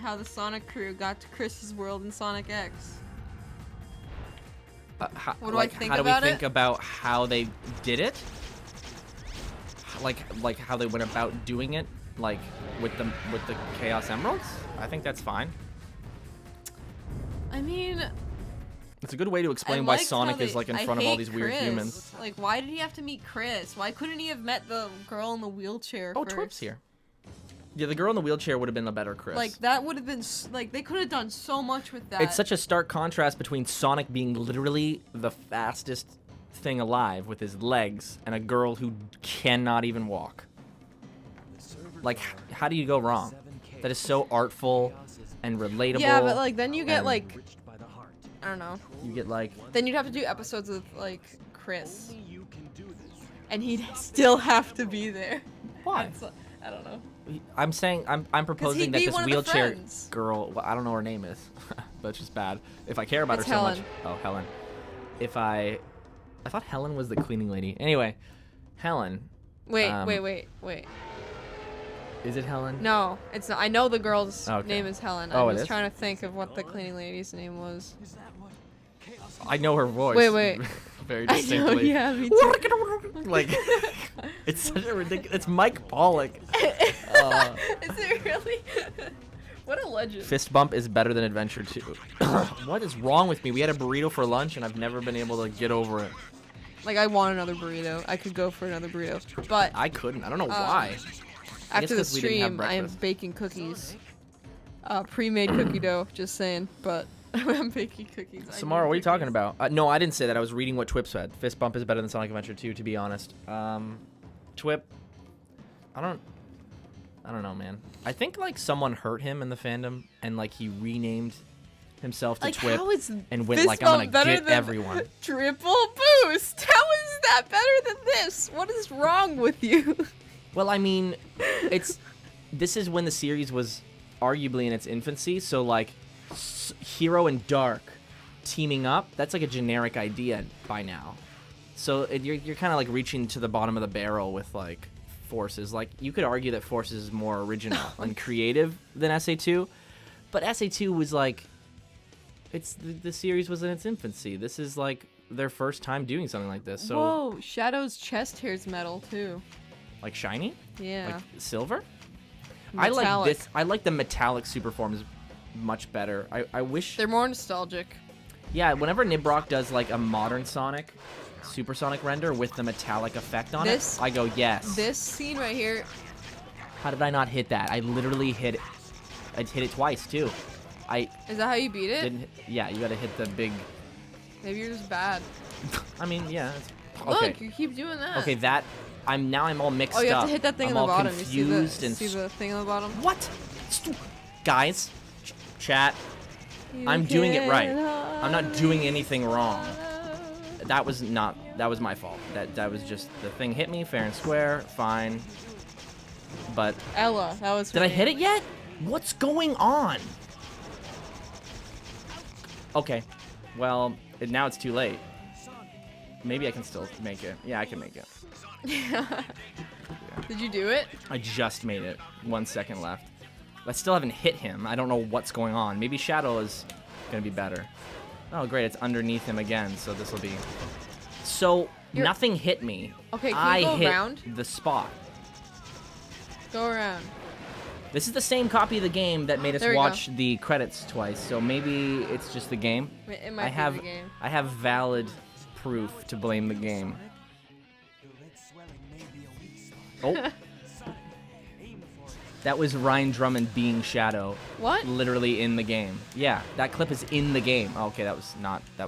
Speaker 2: how the Sonic crew got to Chris's world in Sonic X? What do I think
Speaker 1: how do
Speaker 2: about
Speaker 1: we
Speaker 2: it?
Speaker 1: think about how they did it? Like how they went about doing it, like with the Chaos Emeralds? I think that's fine.
Speaker 2: I mean,
Speaker 1: It's a good way to
Speaker 2: I
Speaker 1: explain why
Speaker 2: liked
Speaker 1: Sonic
Speaker 2: how
Speaker 1: is like in
Speaker 2: I
Speaker 1: front of all
Speaker 2: hate
Speaker 1: these weird
Speaker 2: Chris.
Speaker 1: humans.
Speaker 2: Like, why did he have to meet Chris? Why couldn't he have met the girl in the wheelchair
Speaker 1: Oh,
Speaker 2: first?
Speaker 1: Twerp's here. Yeah, the girl in the wheelchair would have been a better Chris.
Speaker 2: Like, that would have been, like, they could have done so much with that.
Speaker 1: It's such a stark contrast between Sonic being literally the fastest thing alive with his legs and a girl who cannot even walk. Like, how do you go wrong? That is so artful and relatable.
Speaker 2: Yeah, but, like, then you get,
Speaker 1: and
Speaker 2: like, I don't know.
Speaker 1: You get, like...
Speaker 2: Then you'd have to do episodes with, like, Chris. And he'd still have to be there.
Speaker 1: Why?
Speaker 2: That's- I don't know.
Speaker 1: I'm saying, I'm proposing
Speaker 2: he'd
Speaker 1: that
Speaker 2: be
Speaker 1: this
Speaker 2: one of the
Speaker 1: wheelchair
Speaker 2: friends.
Speaker 1: girl, well, I don't know her name is. That's just bad. If I care about
Speaker 2: It's
Speaker 1: her so much.
Speaker 2: Helen.
Speaker 1: Oh, Helen. I thought Helen was the cleaning lady. Anyway, Helen.
Speaker 2: Wait.
Speaker 1: Is it Helen?
Speaker 2: No, it's not. I know the girl's
Speaker 1: Okay.
Speaker 2: name is Helen.
Speaker 1: Oh,
Speaker 2: I
Speaker 1: it
Speaker 2: was
Speaker 1: is?
Speaker 2: trying to think of what the cleaning lady's name was.
Speaker 1: I know her voice.
Speaker 2: Wait.
Speaker 1: Very
Speaker 2: I know,
Speaker 1: distinctly.
Speaker 2: yeah, me too.
Speaker 1: Like, it's such a ridiculous. It's Mike Pollock.
Speaker 2: Is it really? What a legend.
Speaker 1: Fist bump is better than Adventure 2. What is wrong with me? We had a burrito for lunch, and I've never been able to get over it.
Speaker 2: Like, I want another burrito. I could go for another burrito. But
Speaker 1: I couldn't. I don't know why. I guess
Speaker 2: after the
Speaker 1: 'cause we didn't have
Speaker 2: stream, I am
Speaker 1: breakfast.
Speaker 2: baking cookies. Pre-made cookie dough, just saying. But I'm baking cookies. I
Speaker 1: Samara,
Speaker 2: need
Speaker 1: what are you talking
Speaker 2: cookies.
Speaker 1: about? No, I didn't say that. I was reading what Twip said. Fist bump is better than Sonic Adventure 2, to be honest. Twip, I don't... I don't know, man. I think like someone hurt him in the fandom, and like he renamed himself to
Speaker 2: Like,
Speaker 1: Twip
Speaker 2: how is
Speaker 1: and went
Speaker 2: this
Speaker 1: like, I'm
Speaker 2: mode
Speaker 1: gonna
Speaker 2: better
Speaker 1: get
Speaker 2: than
Speaker 1: everyone.
Speaker 2: Triple boost. How is that better than this? What is wrong with you?
Speaker 1: Well, I mean, this is when the series was arguably in its infancy, so like Hero and Dark teaming up, that's like a generic idea by now. So you're kind of like reaching to the bottom of the barrel with like Forces. Like you could argue that Forces is more original and creative than SA2, but SA2 was like, the series was in its infancy. This is like their first time doing something like this. So
Speaker 2: Whoa, Shadow's chest hair's metal too.
Speaker 1: like shiny,
Speaker 2: Yeah.
Speaker 1: like silver.
Speaker 2: Metallic.
Speaker 1: I like this. I like the metallic super forms much better. I wish.
Speaker 2: They're more nostalgic.
Speaker 1: Yeah, whenever Nibrock does like a modern Sonic, supersonic render with the metallic effect on
Speaker 2: This-
Speaker 1: it, I go yes.
Speaker 2: This scene right here.
Speaker 1: How did I not hit that? I literally hit it. I hit it twice too. I
Speaker 2: Is that how you beat it?
Speaker 1: didn't. Yeah, you got to hit the big.
Speaker 2: Maybe you're just bad.
Speaker 1: I mean, yeah. Okay.
Speaker 2: Look, you keep doing that.
Speaker 1: Okay, that. I'm all mixed up.
Speaker 2: Oh, you have to hit that thing
Speaker 1: I'm
Speaker 2: on the
Speaker 1: all
Speaker 2: bottom. You see the
Speaker 1: confused and
Speaker 2: thing on the bottom?
Speaker 1: what? Guys, chat. I'm doing it right. I'm not doing anything wrong. That was my fault. That was just the thing hit me fair and square, fine. But
Speaker 2: Ella, that was.
Speaker 1: did I hit it yet? What's going on? Okay, well now it's too late. Maybe I can still make it. Yeah, I can make it.
Speaker 2: Did you do it?
Speaker 1: I just made it. 1 second left. I still haven't hit him. I don't know what's going on. Maybe Shadow is gonna be better. Oh great, it's underneath him again, so this will be. So nothing hit me.
Speaker 2: Okay, can
Speaker 1: I
Speaker 2: you go
Speaker 1: hit
Speaker 2: around?
Speaker 1: the spot.
Speaker 2: Go around.
Speaker 1: This is the same copy of the game that made us
Speaker 2: There we go.
Speaker 1: watch the credits twice, so maybe it's just the game.
Speaker 2: It might
Speaker 1: I have
Speaker 2: be the game.
Speaker 1: I have valid proof to blame the game. Oh. That was Ryan Drummond being Shadow.
Speaker 2: What?
Speaker 1: Literally in the game. Yeah, that clip is in the game. Oh, okay, that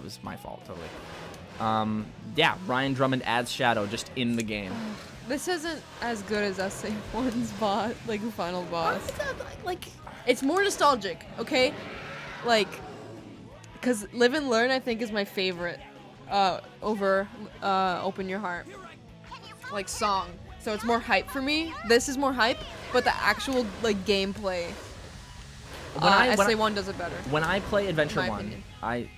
Speaker 1: was my fault, totally. Yeah, Ryan Drummond adds Shadow just in the game.
Speaker 2: This isn't as good as SA1's bot, like the final boss.
Speaker 1: Like,
Speaker 2: It's more nostalgic, okay? Like, because Live and Learn, I think, is my favorite over Open Your Heart. Like, song. So it's more hype for me. This is more hype, but the actual, like, gameplay, SA1 does it better.
Speaker 1: when I play Adventure
Speaker 2: In my
Speaker 1: 1,
Speaker 2: opinion.
Speaker 1: I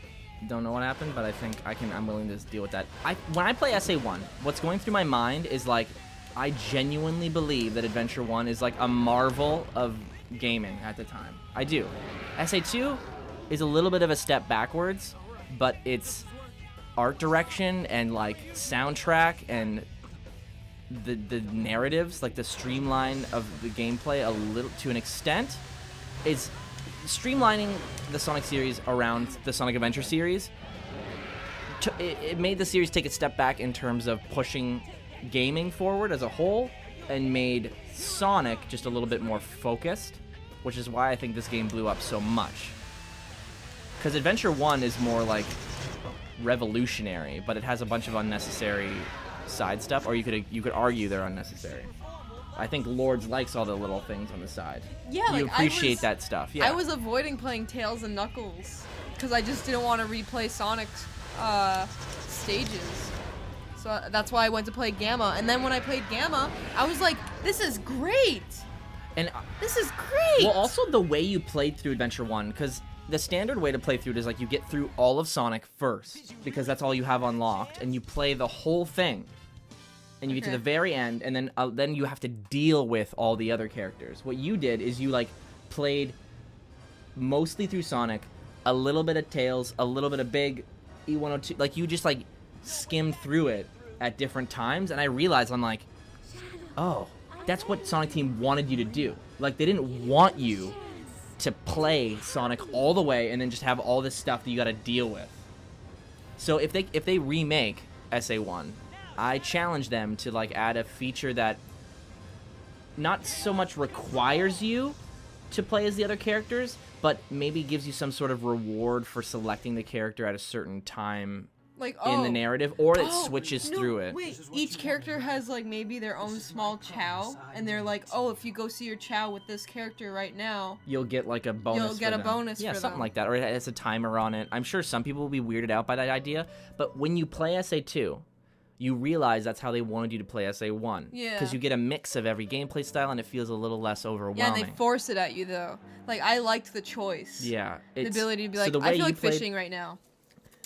Speaker 1: don't know what happened, but I think I'm willing to deal with that. When I play SA1, what's going through my mind is like, I genuinely believe that Adventure 1 is like a marvel of gaming at the time. I do. SA2 is a little bit of a step backwards, but its art direction and like soundtrack and the narratives, like the streamline of the gameplay a little to an extent, is streamlining the Sonic series around the Sonic Adventure series. It made the series take a step back in terms of pushing gaming forward as a whole, and made Sonic just a little bit more focused, which is why I think this game blew up so much. Because Adventure 1 is more like revolutionary, but it has a bunch of unnecessary side stuff, or you could argue they're unnecessary. I think Lourdes likes all the little things on the side.
Speaker 2: Yeah,
Speaker 1: You
Speaker 2: like,
Speaker 1: appreciate that stuff. Yeah.
Speaker 2: I was avoiding playing Tails and Knuckles because I just didn't want to replay Sonic's stages. So that's why I went to play Gamma. And then when I played Gamma, I was like, this is great.
Speaker 1: and
Speaker 2: This is great.
Speaker 1: well, also the way you played through Adventure 1, because the standard way to play through it is like you get through all of Sonic first, because that's all you have unlocked, and you play the whole thing. And you get to
Speaker 2: Okay.
Speaker 1: the very end, and then you have to deal with all the other characters. What you did is you like played mostly through Sonic, a little bit of Tails, a little bit of Big, E102. Like you just like skimmed through it at different times, and I realized I'm like, oh, that's what Sonic Team wanted you to do. Like they didn't want you to play Sonic all the way and then just have all this stuff that you got to deal with. So if they remake SA1, I challenge them to like add a feature that not so much requires you to play as the other characters, but maybe gives you some sort of reward for selecting the character at a certain time
Speaker 2: Like,
Speaker 1: in the narrative, or it switches
Speaker 2: no,
Speaker 1: through it.
Speaker 2: Wait, each character has like maybe their own small chow, and they're like, oh, if you go see your chow with this character right now,
Speaker 1: You'll get like a bonus.
Speaker 2: you'll get a bonus.
Speaker 1: Yeah,
Speaker 2: for
Speaker 1: something
Speaker 2: them.
Speaker 1: like that, or it has a timer on it. I'm sure some people will be weirded out by that idea, but when you play SA2, you realize that's how they wanted you to play SA1.
Speaker 2: Yeah.
Speaker 1: Because you get a mix of every gameplay style, and it feels a little less overwhelming.
Speaker 2: Yeah, and they force it at you though. Like I liked the choice.
Speaker 1: Yeah,
Speaker 2: The ability to be
Speaker 1: so
Speaker 2: like,
Speaker 1: the way
Speaker 2: I feel
Speaker 1: you
Speaker 2: like
Speaker 1: played-
Speaker 2: fishing right now.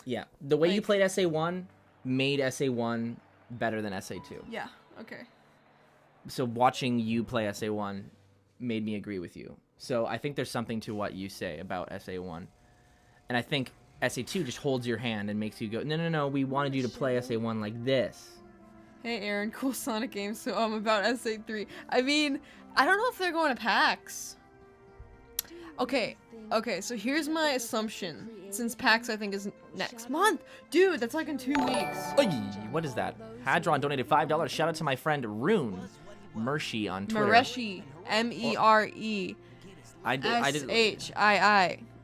Speaker 1: Yeah, the way you
Speaker 2: Like-
Speaker 1: played SA1 made SA1 better than SA2.
Speaker 2: Yeah. Okay.
Speaker 1: So watching you play SA1 made me agree with you. So I think there's something to what you say about SA1. And I think SA2 just holds your hand and makes you go, no, we wanted you to play SA1 like this.
Speaker 2: Hey Aaron, cool Sonic game. So about SA3. I mean, I don't know if they're going to PAX. Okay, so here's my assumption. Since PAX I think is next month. Dude, that's like in 2 weeks.
Speaker 1: Oy, what is that? Hadron donated $5. Shout out to my friend Rune Mershi on Twitter.
Speaker 2: Mereshi. MERESHII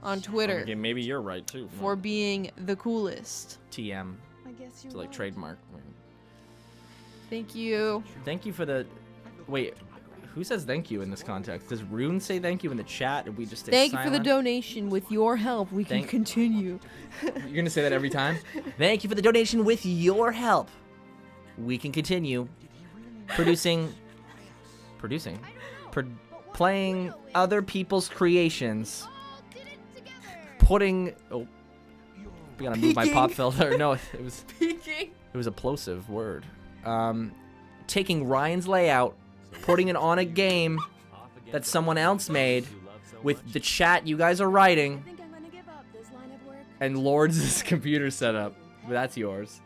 Speaker 2: on Twitter.
Speaker 1: Okay, maybe you're right too.
Speaker 2: For being the coolest.
Speaker 1: TM. To like trademark.
Speaker 2: Thank you.
Speaker 1: Thank you for the. Wait, who says thank you in this context? Does Rune say thank you in the chat? Or we just stay
Speaker 2: Thank you
Speaker 1: silent?
Speaker 2: for the donation. With your help, we can continue.
Speaker 1: You're gonna say that every time? Thank you for the donation. With your help, we can continue playing other people's creations, putting. Oh, we gotta move my pop filter. No, it was.
Speaker 2: Peeking.
Speaker 1: It was a plosive word. Taking Ryan's layout, putting it on a game that someone else made with the chat you guys are writing, and Lourdes' computer setup. That's yours.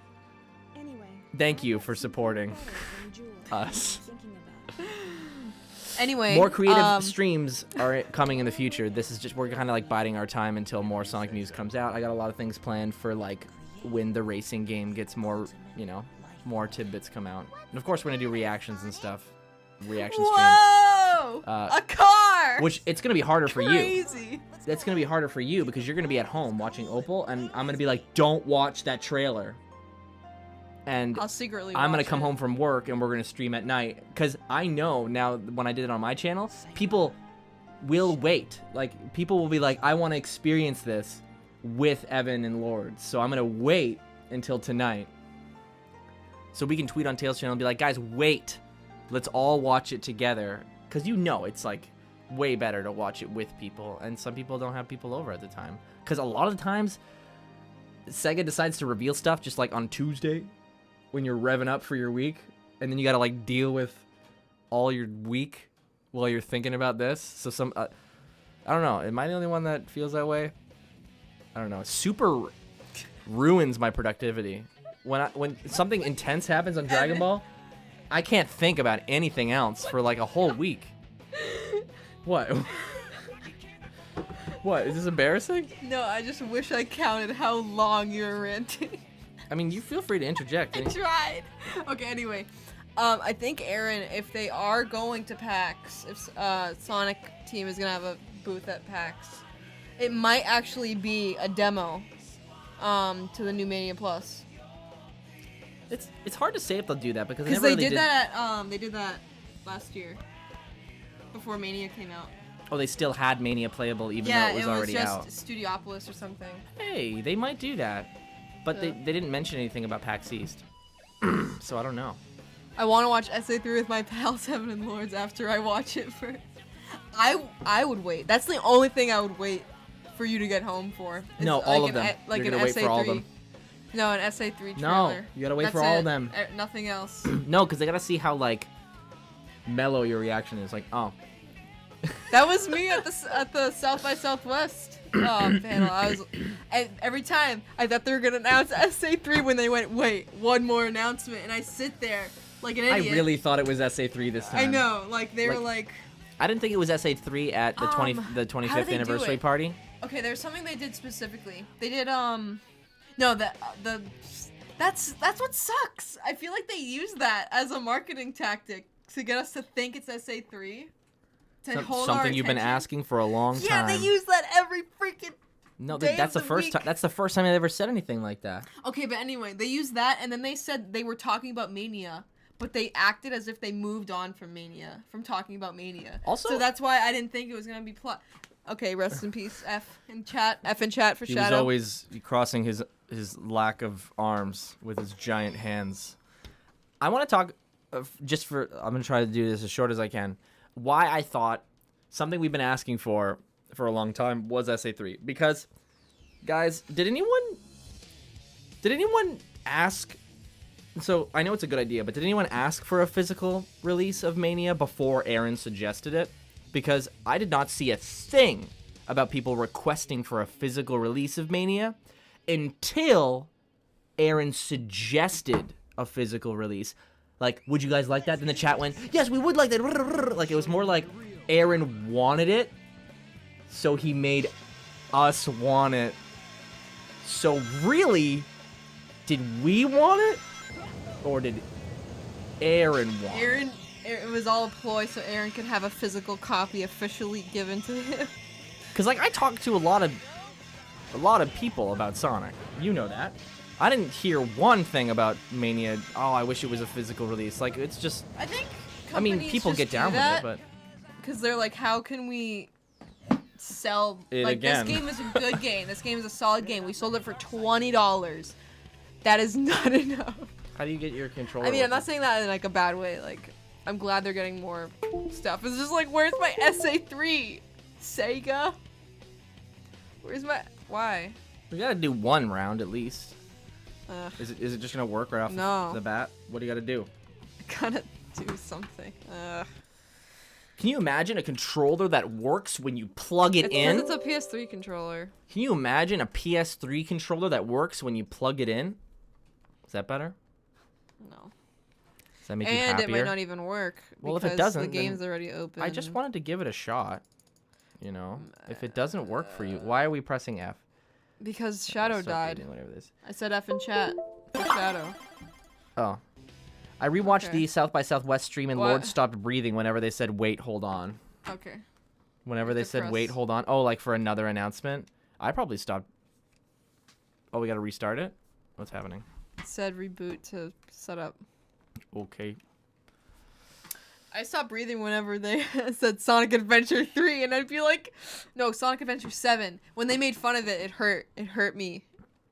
Speaker 1: Thank you for supporting us.
Speaker 2: Anyway,
Speaker 1: More creative streams are coming in the future. This is just, we're kind of like biding our time until more Sonic news comes out. I got a lot of things planned for like when the racing game gets more, more tidbits come out. And of course we're gonna do reactions and stuff. Reaction streams.
Speaker 2: Whoa! A car!
Speaker 1: Which it's gonna be harder for you.
Speaker 2: Crazy.
Speaker 1: It's gonna be harder for you because you're gonna be at home watching Opal, and I'm gonna be like, don't watch that trailer. And
Speaker 2: I'll secretly
Speaker 1: I'm gonna
Speaker 2: watch
Speaker 1: come
Speaker 2: it.
Speaker 1: home from work and we're gonna stream at night. Cause I know now when I did it on my channel, people will wait. Like people will be like, I want to experience this with Evan and Lourdes. So I'm gonna wait until tonight. So we can tweet on Tails channel and be like, guys, wait. Let's all watch it together. Cause it's like way better to watch it with people. And some people don't have people over at the time. Cause a lot of the times Sega decides to reveal stuff just like on Tuesday when you're revving up for your week, and then you gotta like deal with all your week while you're thinking about this. So I don't know. Am I the only one that feels that way? I don't know. It super ruins my productivity. When something intense happens on Dragon Ball, I can't think about anything else for like a whole week. What? What? Is this embarrassing?
Speaker 2: No, I just wish I counted how long you were ranting.
Speaker 1: I mean, you feel free to interject.
Speaker 2: I tried. Okay, anyway. I think, Aaron, if they are going to PAX, if Sonic Team is going to have a booth at PAX, it might actually be a demo to the new Mania Plus.
Speaker 1: It's hard to say if they'll do that because
Speaker 2: Because
Speaker 1: they
Speaker 2: did that last year before Mania came out.
Speaker 1: Oh, they still had Mania playable even though it was already out.
Speaker 2: Just Studiopolis or something.
Speaker 1: Hey, they might do that. But they didn't mention anything about PAX East. So I don't know.
Speaker 2: I want to watch SA3 with my pals Evan and Lourdes after I watch it first. I would wait. That's the only thing I would wait for you to get home for.
Speaker 1: No, all of them.
Speaker 2: Like
Speaker 1: You're
Speaker 2: an
Speaker 1: gonna wait
Speaker 2: SA3.
Speaker 1: for all of them.
Speaker 2: No, an SA3 trailer.
Speaker 1: No, you gotta wait for all of them.
Speaker 2: Nothing else.
Speaker 1: No, because they gotta see how like mellow your reaction is. Like, oh.
Speaker 2: That was me at the South by Southwest panel. And every time I thought they were gonna announce SA3 when they went, wait, one more announcement, and I sit there like an idiot.
Speaker 1: I really thought it was SA3 this time.
Speaker 2: I know, like they were like.
Speaker 1: I didn't think it was SA3 at the 25th anniversary party.
Speaker 2: Okay, there's something they did specifically. They did no, that's what sucks. I feel like they use that as a marketing tactic to get us to think it's SA3. To hold our
Speaker 1: something you've been
Speaker 2: attention.
Speaker 1: asking for a long time.
Speaker 2: Yeah, they use that every freaking
Speaker 1: No,
Speaker 2: day
Speaker 1: that's
Speaker 2: of
Speaker 1: the first
Speaker 2: week.
Speaker 1: time. That's the first time I ever said anything like that.
Speaker 2: Okay, but anyway, they used that, and then they said they were talking about Mania, but they acted as if they moved on from Mania, from talking about Mania.
Speaker 1: Also-
Speaker 2: so that's why I didn't think it was gonna be plot. Okay, rest in peace, F in chat for
Speaker 1: He
Speaker 2: Shadow.
Speaker 1: was always crossing his lack of arms with his giant hands. I want to talk I'm going to try to do this as short as I can. Why I thought something we've been asking for a long time was SA3. Because, guys, did anyone ask... So, I know it's a good idea, but did anyone ask for a physical release of Mania before Aaron suggested it? Because I did not see a thing about people requesting for a physical release of Mania until Aaron suggested a physical release. Like, would you guys like that? Then the chat went, yes, we would like that. Like, it was more like Aaron wanted it, so he made us want it. So really, did we want it? Or did Aaron want it?
Speaker 2: It was all a ploy so Aaron could have a physical copy officially given to him.
Speaker 1: Because, like, I talked to a lot of people about Sonic. You know that. I didn't hear one thing about Mania. Oh, I wish it was a physical release. Like, it's just...
Speaker 2: I think
Speaker 1: I mean,
Speaker 2: companies
Speaker 1: people
Speaker 2: just
Speaker 1: get down
Speaker 2: do
Speaker 1: with it,
Speaker 2: that
Speaker 1: but...
Speaker 2: because they're like, how can we sell...
Speaker 1: It
Speaker 2: like,
Speaker 1: again.
Speaker 2: this game is a good game. This game is a solid game. We sold it for $20. That is not enough.
Speaker 1: How do you get your controller?
Speaker 2: I mean, I'm not
Speaker 1: working?
Speaker 2: saying that in, like, a bad way. Like, I'm glad they're getting more stuff. It's just like, where's my SA3? Sega? Where's my... Why?
Speaker 1: We gotta do one round at least.
Speaker 2: Ugh.
Speaker 1: Is it just gonna work right off
Speaker 2: No.
Speaker 1: the bat? What do you gotta do?
Speaker 2: Gotta do something.
Speaker 1: Can you imagine a controller that works when you plug it in?
Speaker 2: It's a PS3 controller.
Speaker 1: Can you imagine a PS3 controller that works when you plug it in? Is that better?
Speaker 2: No.
Speaker 1: Does that make you
Speaker 2: And
Speaker 1: happier?
Speaker 2: it might not even work.
Speaker 1: Well, if it
Speaker 2: because
Speaker 1: doesn't,
Speaker 2: the
Speaker 1: then
Speaker 2: game's already open.
Speaker 1: I just wanted to give it a shot. You know, if it doesn't work for you, why are we pressing F?
Speaker 2: Because Shadow
Speaker 1: Start
Speaker 2: died.
Speaker 1: reading whatever this.
Speaker 2: I said F in chat for Shadow.
Speaker 1: Oh. I rewatched
Speaker 2: Okay.
Speaker 1: the South by Southwest stream and
Speaker 2: What?
Speaker 1: Lord stopped breathing whenever they said, wait, hold on.
Speaker 2: Okay.
Speaker 1: Whenever they
Speaker 2: Good
Speaker 1: said,
Speaker 2: press.
Speaker 1: wait, hold on. Oh, like for another announcement? I probably stopped. Oh, we gotta restart it? What's happening?
Speaker 2: It said reboot to set up.
Speaker 1: Okay.
Speaker 2: I stopped breathing whenever they said Sonic Adventure 3, and I'd be like, no, Sonic Adventure 7. When they made fun of it, it hurt. It hurt me.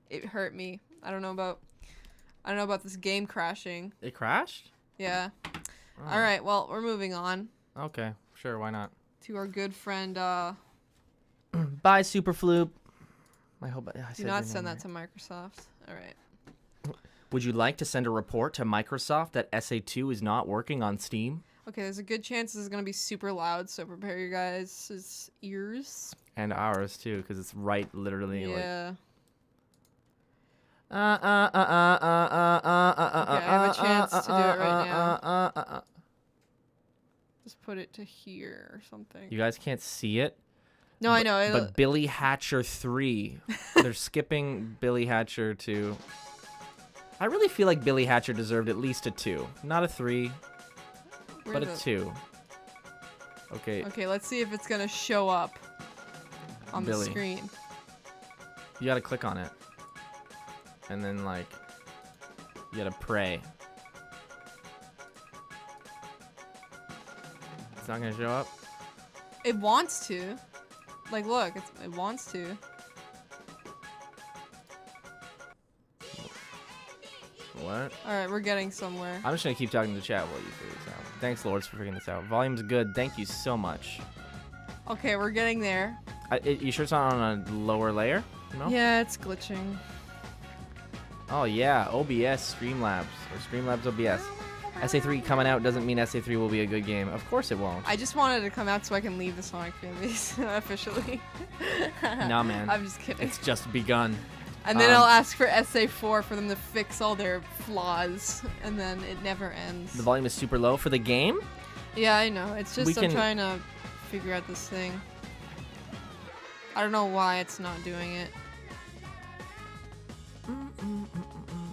Speaker 2: It hurt me. I don't know about this game crashing.
Speaker 1: It crashed?
Speaker 2: Yeah.
Speaker 1: Oh.
Speaker 2: All right. Well, we're moving on
Speaker 1: Okay, sure, why not?
Speaker 2: to our good friend.
Speaker 1: Bye, Superfloop. I hope I
Speaker 2: Do
Speaker 1: said
Speaker 2: not
Speaker 1: your
Speaker 2: send
Speaker 1: name
Speaker 2: that to Microsoft. All right.
Speaker 1: right. Would you like to send a report to Microsoft that SA2 is not working on Steam?
Speaker 2: Okay, there's a good chance this is gonna be super loud, so prepare your guys' ears.
Speaker 1: And ours, too, because it's right literally like...
Speaker 2: Yeah.
Speaker 1: Okay,
Speaker 2: I have a chance to do it right now. Just put it to here or something.
Speaker 1: You guys can't see it?
Speaker 2: No, I know.
Speaker 1: But Billy Hatcher 3. They're skipping Billy Hatcher 2. I really feel like Billy Hatcher deserved at least a 2. Not a 3, but a 2. Okay,
Speaker 2: Okay, let's see if it's gonna show up on
Speaker 1: Billy.
Speaker 2: the screen.
Speaker 1: you gotta click on it. And then, like, you gotta pray. It's not gonna show up?
Speaker 2: It wants to. Like, look, it wants to.
Speaker 1: What?
Speaker 2: All right, we're getting somewhere.
Speaker 1: I'm just gonna keep talking to the chat while you figure this out. Thanks, Lords, for figuring this out. Volume's good. Thank you so much.
Speaker 2: Okay, we're getting there.
Speaker 1: You sure it's not on a lower layer? No?
Speaker 2: Yeah, it's glitching.
Speaker 1: Oh, yeah. OBS Streamlabs. Or Streamlabs OBS. SA3 coming out doesn't mean SA3 will be a good game. Of course it won't.
Speaker 2: I just wanted to come out so I can leave the Sonic fanbase officially.
Speaker 1: Nah, man.
Speaker 2: I'm just kidding.
Speaker 1: It's just begun.
Speaker 2: And then I'll ask for SA4 for them to fix all their flaws, and then it never ends.
Speaker 1: The volume is super low for the game?
Speaker 2: Yeah, I know. It's just
Speaker 1: We
Speaker 2: I'm
Speaker 1: can-
Speaker 2: trying to figure out this thing. I don't know why it's not doing it.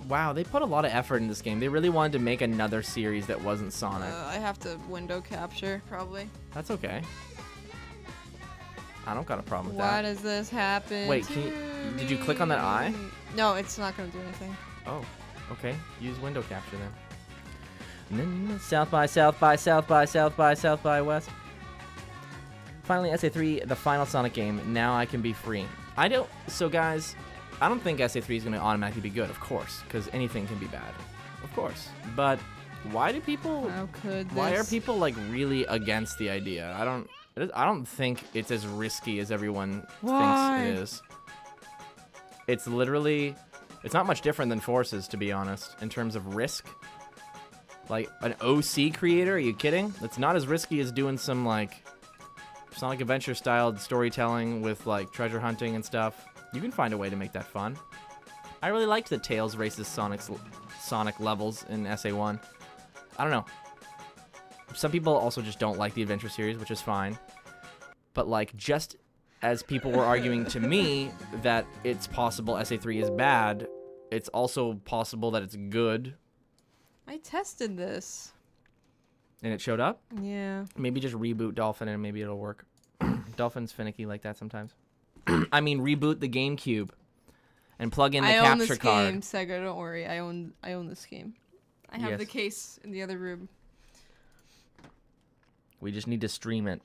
Speaker 1: Wow, they put a lot of effort in this game. They really wanted to make another series that wasn't Sonic.
Speaker 2: I have to window capture, probably.
Speaker 1: That's okay. I don't got a problem with
Speaker 2: Why
Speaker 1: that.
Speaker 2: does this happen?
Speaker 1: Wait, did you click on that eye?
Speaker 2: No, it's not gonna do anything.
Speaker 1: Oh, okay. Use window capture then. South by South by South by South by South by West. Finally, SA3, the final Sonic game. Now I can be free. So guys, I don't think SA3 is going to automatically be good, of course, because anything can be bad, of course. But why do people?
Speaker 2: How could this?
Speaker 1: Why are people like really against the idea? I don't think it's as risky as everyone
Speaker 2: Why?
Speaker 1: thinks it is. It's literally, it's not much different than Forces, to be honest, in terms of risk. Like an OC creator, are you kidding? It's not as risky as doing some like Sonic Adventure styled storytelling with like treasure hunting and stuff. You can find a way to make that fun. I really liked the Tails versus Sonic levels in SA1. I don't know. Some people also just don't like the Adventure series, which is fine. But like, just as people were arguing to me that it's possible SA3 is bad, it's also possible that it's good.
Speaker 2: I tested this.
Speaker 1: And it showed up?
Speaker 2: Yeah.
Speaker 1: Maybe just reboot Dolphin and maybe it'll work. Dolphin's finicky like that sometimes. I mean, reboot the GameCube and plug in the
Speaker 2: I own
Speaker 1: capture
Speaker 2: this
Speaker 1: card.
Speaker 2: game, Sega. Don't worry. I own this game. I have
Speaker 1: Yes.
Speaker 2: the case in the other room.
Speaker 1: We just need to stream it.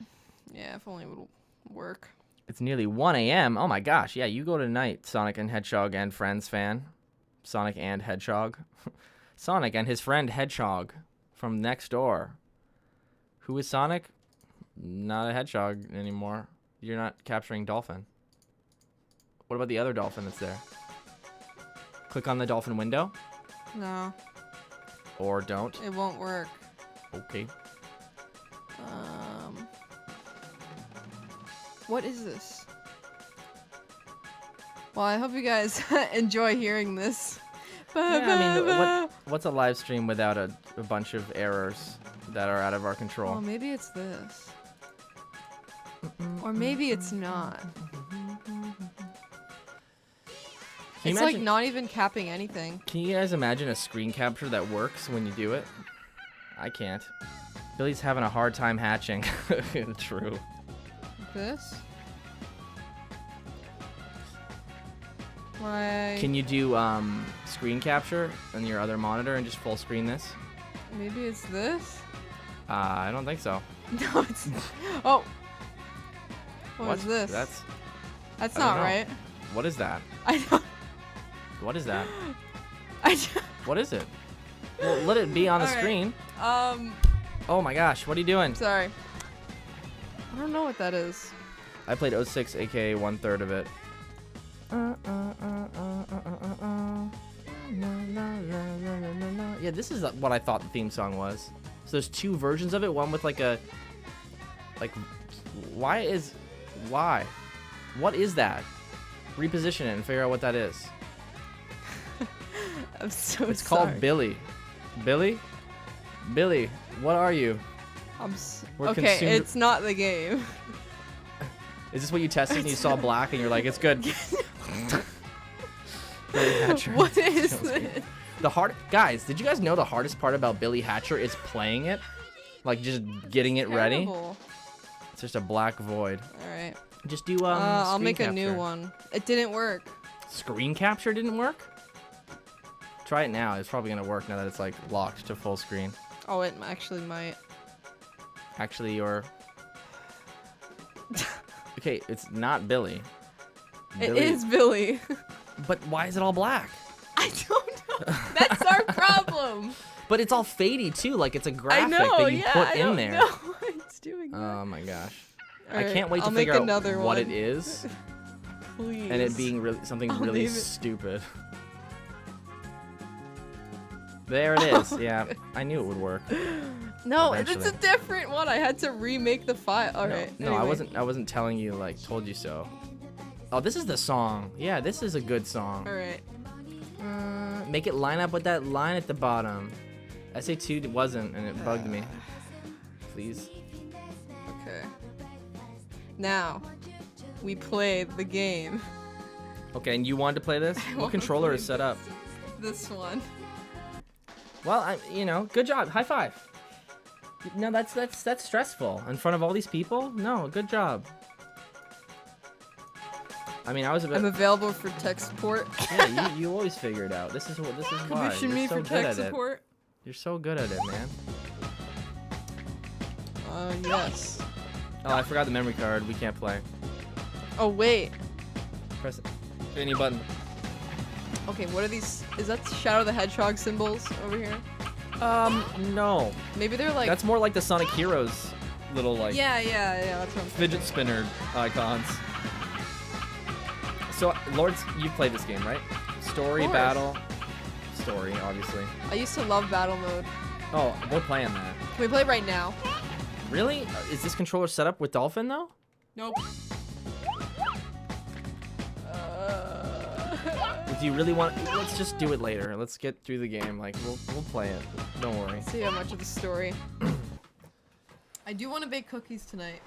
Speaker 2: Yeah, if only it would work.
Speaker 1: It's nearly 1 a.m. Oh my gosh. Yeah, you go tonight, Sonic and Hedgehog and Friends fan. Sonic and Hedgehog. Sonic and his friend Hedgehog from next door. Who is Sonic? Not a hedgehog anymore. You're not capturing Dolphin. What about the other Dolphin that's there? Click on the Dolphin window.
Speaker 2: No,
Speaker 1: Or don't.
Speaker 2: it won't work.
Speaker 1: Okay.
Speaker 2: What is this? Well, I hope you guys enjoy hearing this.
Speaker 1: Yeah, I mean, what's a live stream without a bunch of errors that are out of our control?
Speaker 2: Well, maybe it's this. Or maybe it's not. It's like not even capping anything.
Speaker 1: Can you guys imagine a screen capture that works when you do it? I can't. Billy's having a hard time hatching. True.
Speaker 2: This? Why?
Speaker 1: Can you do screen capture on your other monitor and just full screen this?
Speaker 2: Maybe it's this?
Speaker 1: I don't think so.
Speaker 2: No, it's... Oh! What is this?
Speaker 1: That's
Speaker 2: That's
Speaker 1: I don't
Speaker 2: not
Speaker 1: know.
Speaker 2: right.
Speaker 1: What is that?
Speaker 2: I don't...
Speaker 1: What is that?
Speaker 2: I don't...
Speaker 1: What is it? Well, let it be on the
Speaker 2: All right.
Speaker 1: screen. Oh my gosh, what are you doing?
Speaker 2: Sorry. I don't know what that is.
Speaker 1: I played 06, aka 1/3 of it. Yeah, this is what I thought the theme song was. So there's two versions of it. One with like a, why? What is that? Reposition it and figure out what that is.
Speaker 2: I'm so
Speaker 1: It's
Speaker 2: sorry.
Speaker 1: called Billy. Billy, what are you? We're
Speaker 2: okay,
Speaker 1: consumed-
Speaker 2: it's not the game.
Speaker 1: Is this what you tested and you saw black and you're like, it's good? Billy Hatcher.
Speaker 2: What is
Speaker 1: Sounds good.
Speaker 2: this?
Speaker 1: Guys, did you guys know the hardest part about Billy Hatcher is playing it? Like just getting it ready?
Speaker 2: Terrible.
Speaker 1: It's just a black void.
Speaker 2: Alright.
Speaker 1: Just do
Speaker 2: I'll
Speaker 1: screen
Speaker 2: make a new
Speaker 1: capture.
Speaker 2: one. It didn't work.
Speaker 1: Screen capture didn't work? Try it now. It's probably gonna work now that it's like locked to full screen.
Speaker 2: Oh, it actually might.
Speaker 1: Actually, you're okay. It's not Billy.
Speaker 2: It is Billy.
Speaker 1: But why is it all black?
Speaker 2: I don't know. That's our problem.
Speaker 1: But it's all fadey too. Like it's a graphic
Speaker 2: I know,
Speaker 1: that you
Speaker 2: yeah,
Speaker 1: put
Speaker 2: I
Speaker 1: in
Speaker 2: don't
Speaker 1: there.
Speaker 2: know why it's doing that.
Speaker 1: Oh my gosh. I
Speaker 2: Alright,
Speaker 1: can't wait to
Speaker 2: I'll make
Speaker 1: figure out
Speaker 2: another
Speaker 1: what
Speaker 2: one.
Speaker 1: it is
Speaker 2: Please.
Speaker 1: and it being really something
Speaker 2: I'll
Speaker 1: really
Speaker 2: name it-
Speaker 1: stupid. There it is. Yeah, I knew it would work.
Speaker 2: No,
Speaker 1: eventually.
Speaker 2: it's a different one. I had to remake the file. All right.
Speaker 1: No,
Speaker 2: anyway.
Speaker 1: I wasn't telling you like told you so. Oh, this is the song. Yeah, this is a good song.
Speaker 2: All right.
Speaker 1: Make it line up with that line at the bottom. SA2 wasn't, and it bugged me. Please.
Speaker 2: Okay. Now, we play the game.
Speaker 1: Okay, and you wanted to play this? What
Speaker 2: wanna
Speaker 1: controller
Speaker 2: play
Speaker 1: is set up?
Speaker 2: This one.
Speaker 1: Well, good job. High five. No, that's stressful. In front of all these people? No, good job. I mean, I was a bit.
Speaker 2: I'm available for tech support.
Speaker 1: Yeah, you always figure it out. This is why.
Speaker 2: Commission
Speaker 1: You're
Speaker 2: me
Speaker 1: so
Speaker 2: for
Speaker 1: good
Speaker 2: tech
Speaker 1: at
Speaker 2: support.
Speaker 1: You're so good at it, man.
Speaker 2: Yes.
Speaker 1: Oh, I forgot the memory card. We can't play.
Speaker 2: Oh wait.
Speaker 1: Press any button.
Speaker 2: Okay, what are these? Is that Shadow the Hedgehog symbols over here?
Speaker 1: No.
Speaker 2: Maybe they're like.
Speaker 1: That's more like the Sonic Heroes little like.
Speaker 2: Yeah. That's what I'm
Speaker 1: Fidget spinner icons. So, Lourdes, you played this game, right? Story, battle. Story, obviously.
Speaker 2: I used to love battle mode.
Speaker 1: Oh, we're playing that.
Speaker 2: Can we play it right now?
Speaker 1: Really? Is this controller set up with Dolphin, though?
Speaker 2: Nope.
Speaker 1: Do you really want... Let's just do it later. Let's get through the game. Like, we'll play it. Don't worry.
Speaker 2: See how much of the story. I do want to bake cookies tonight.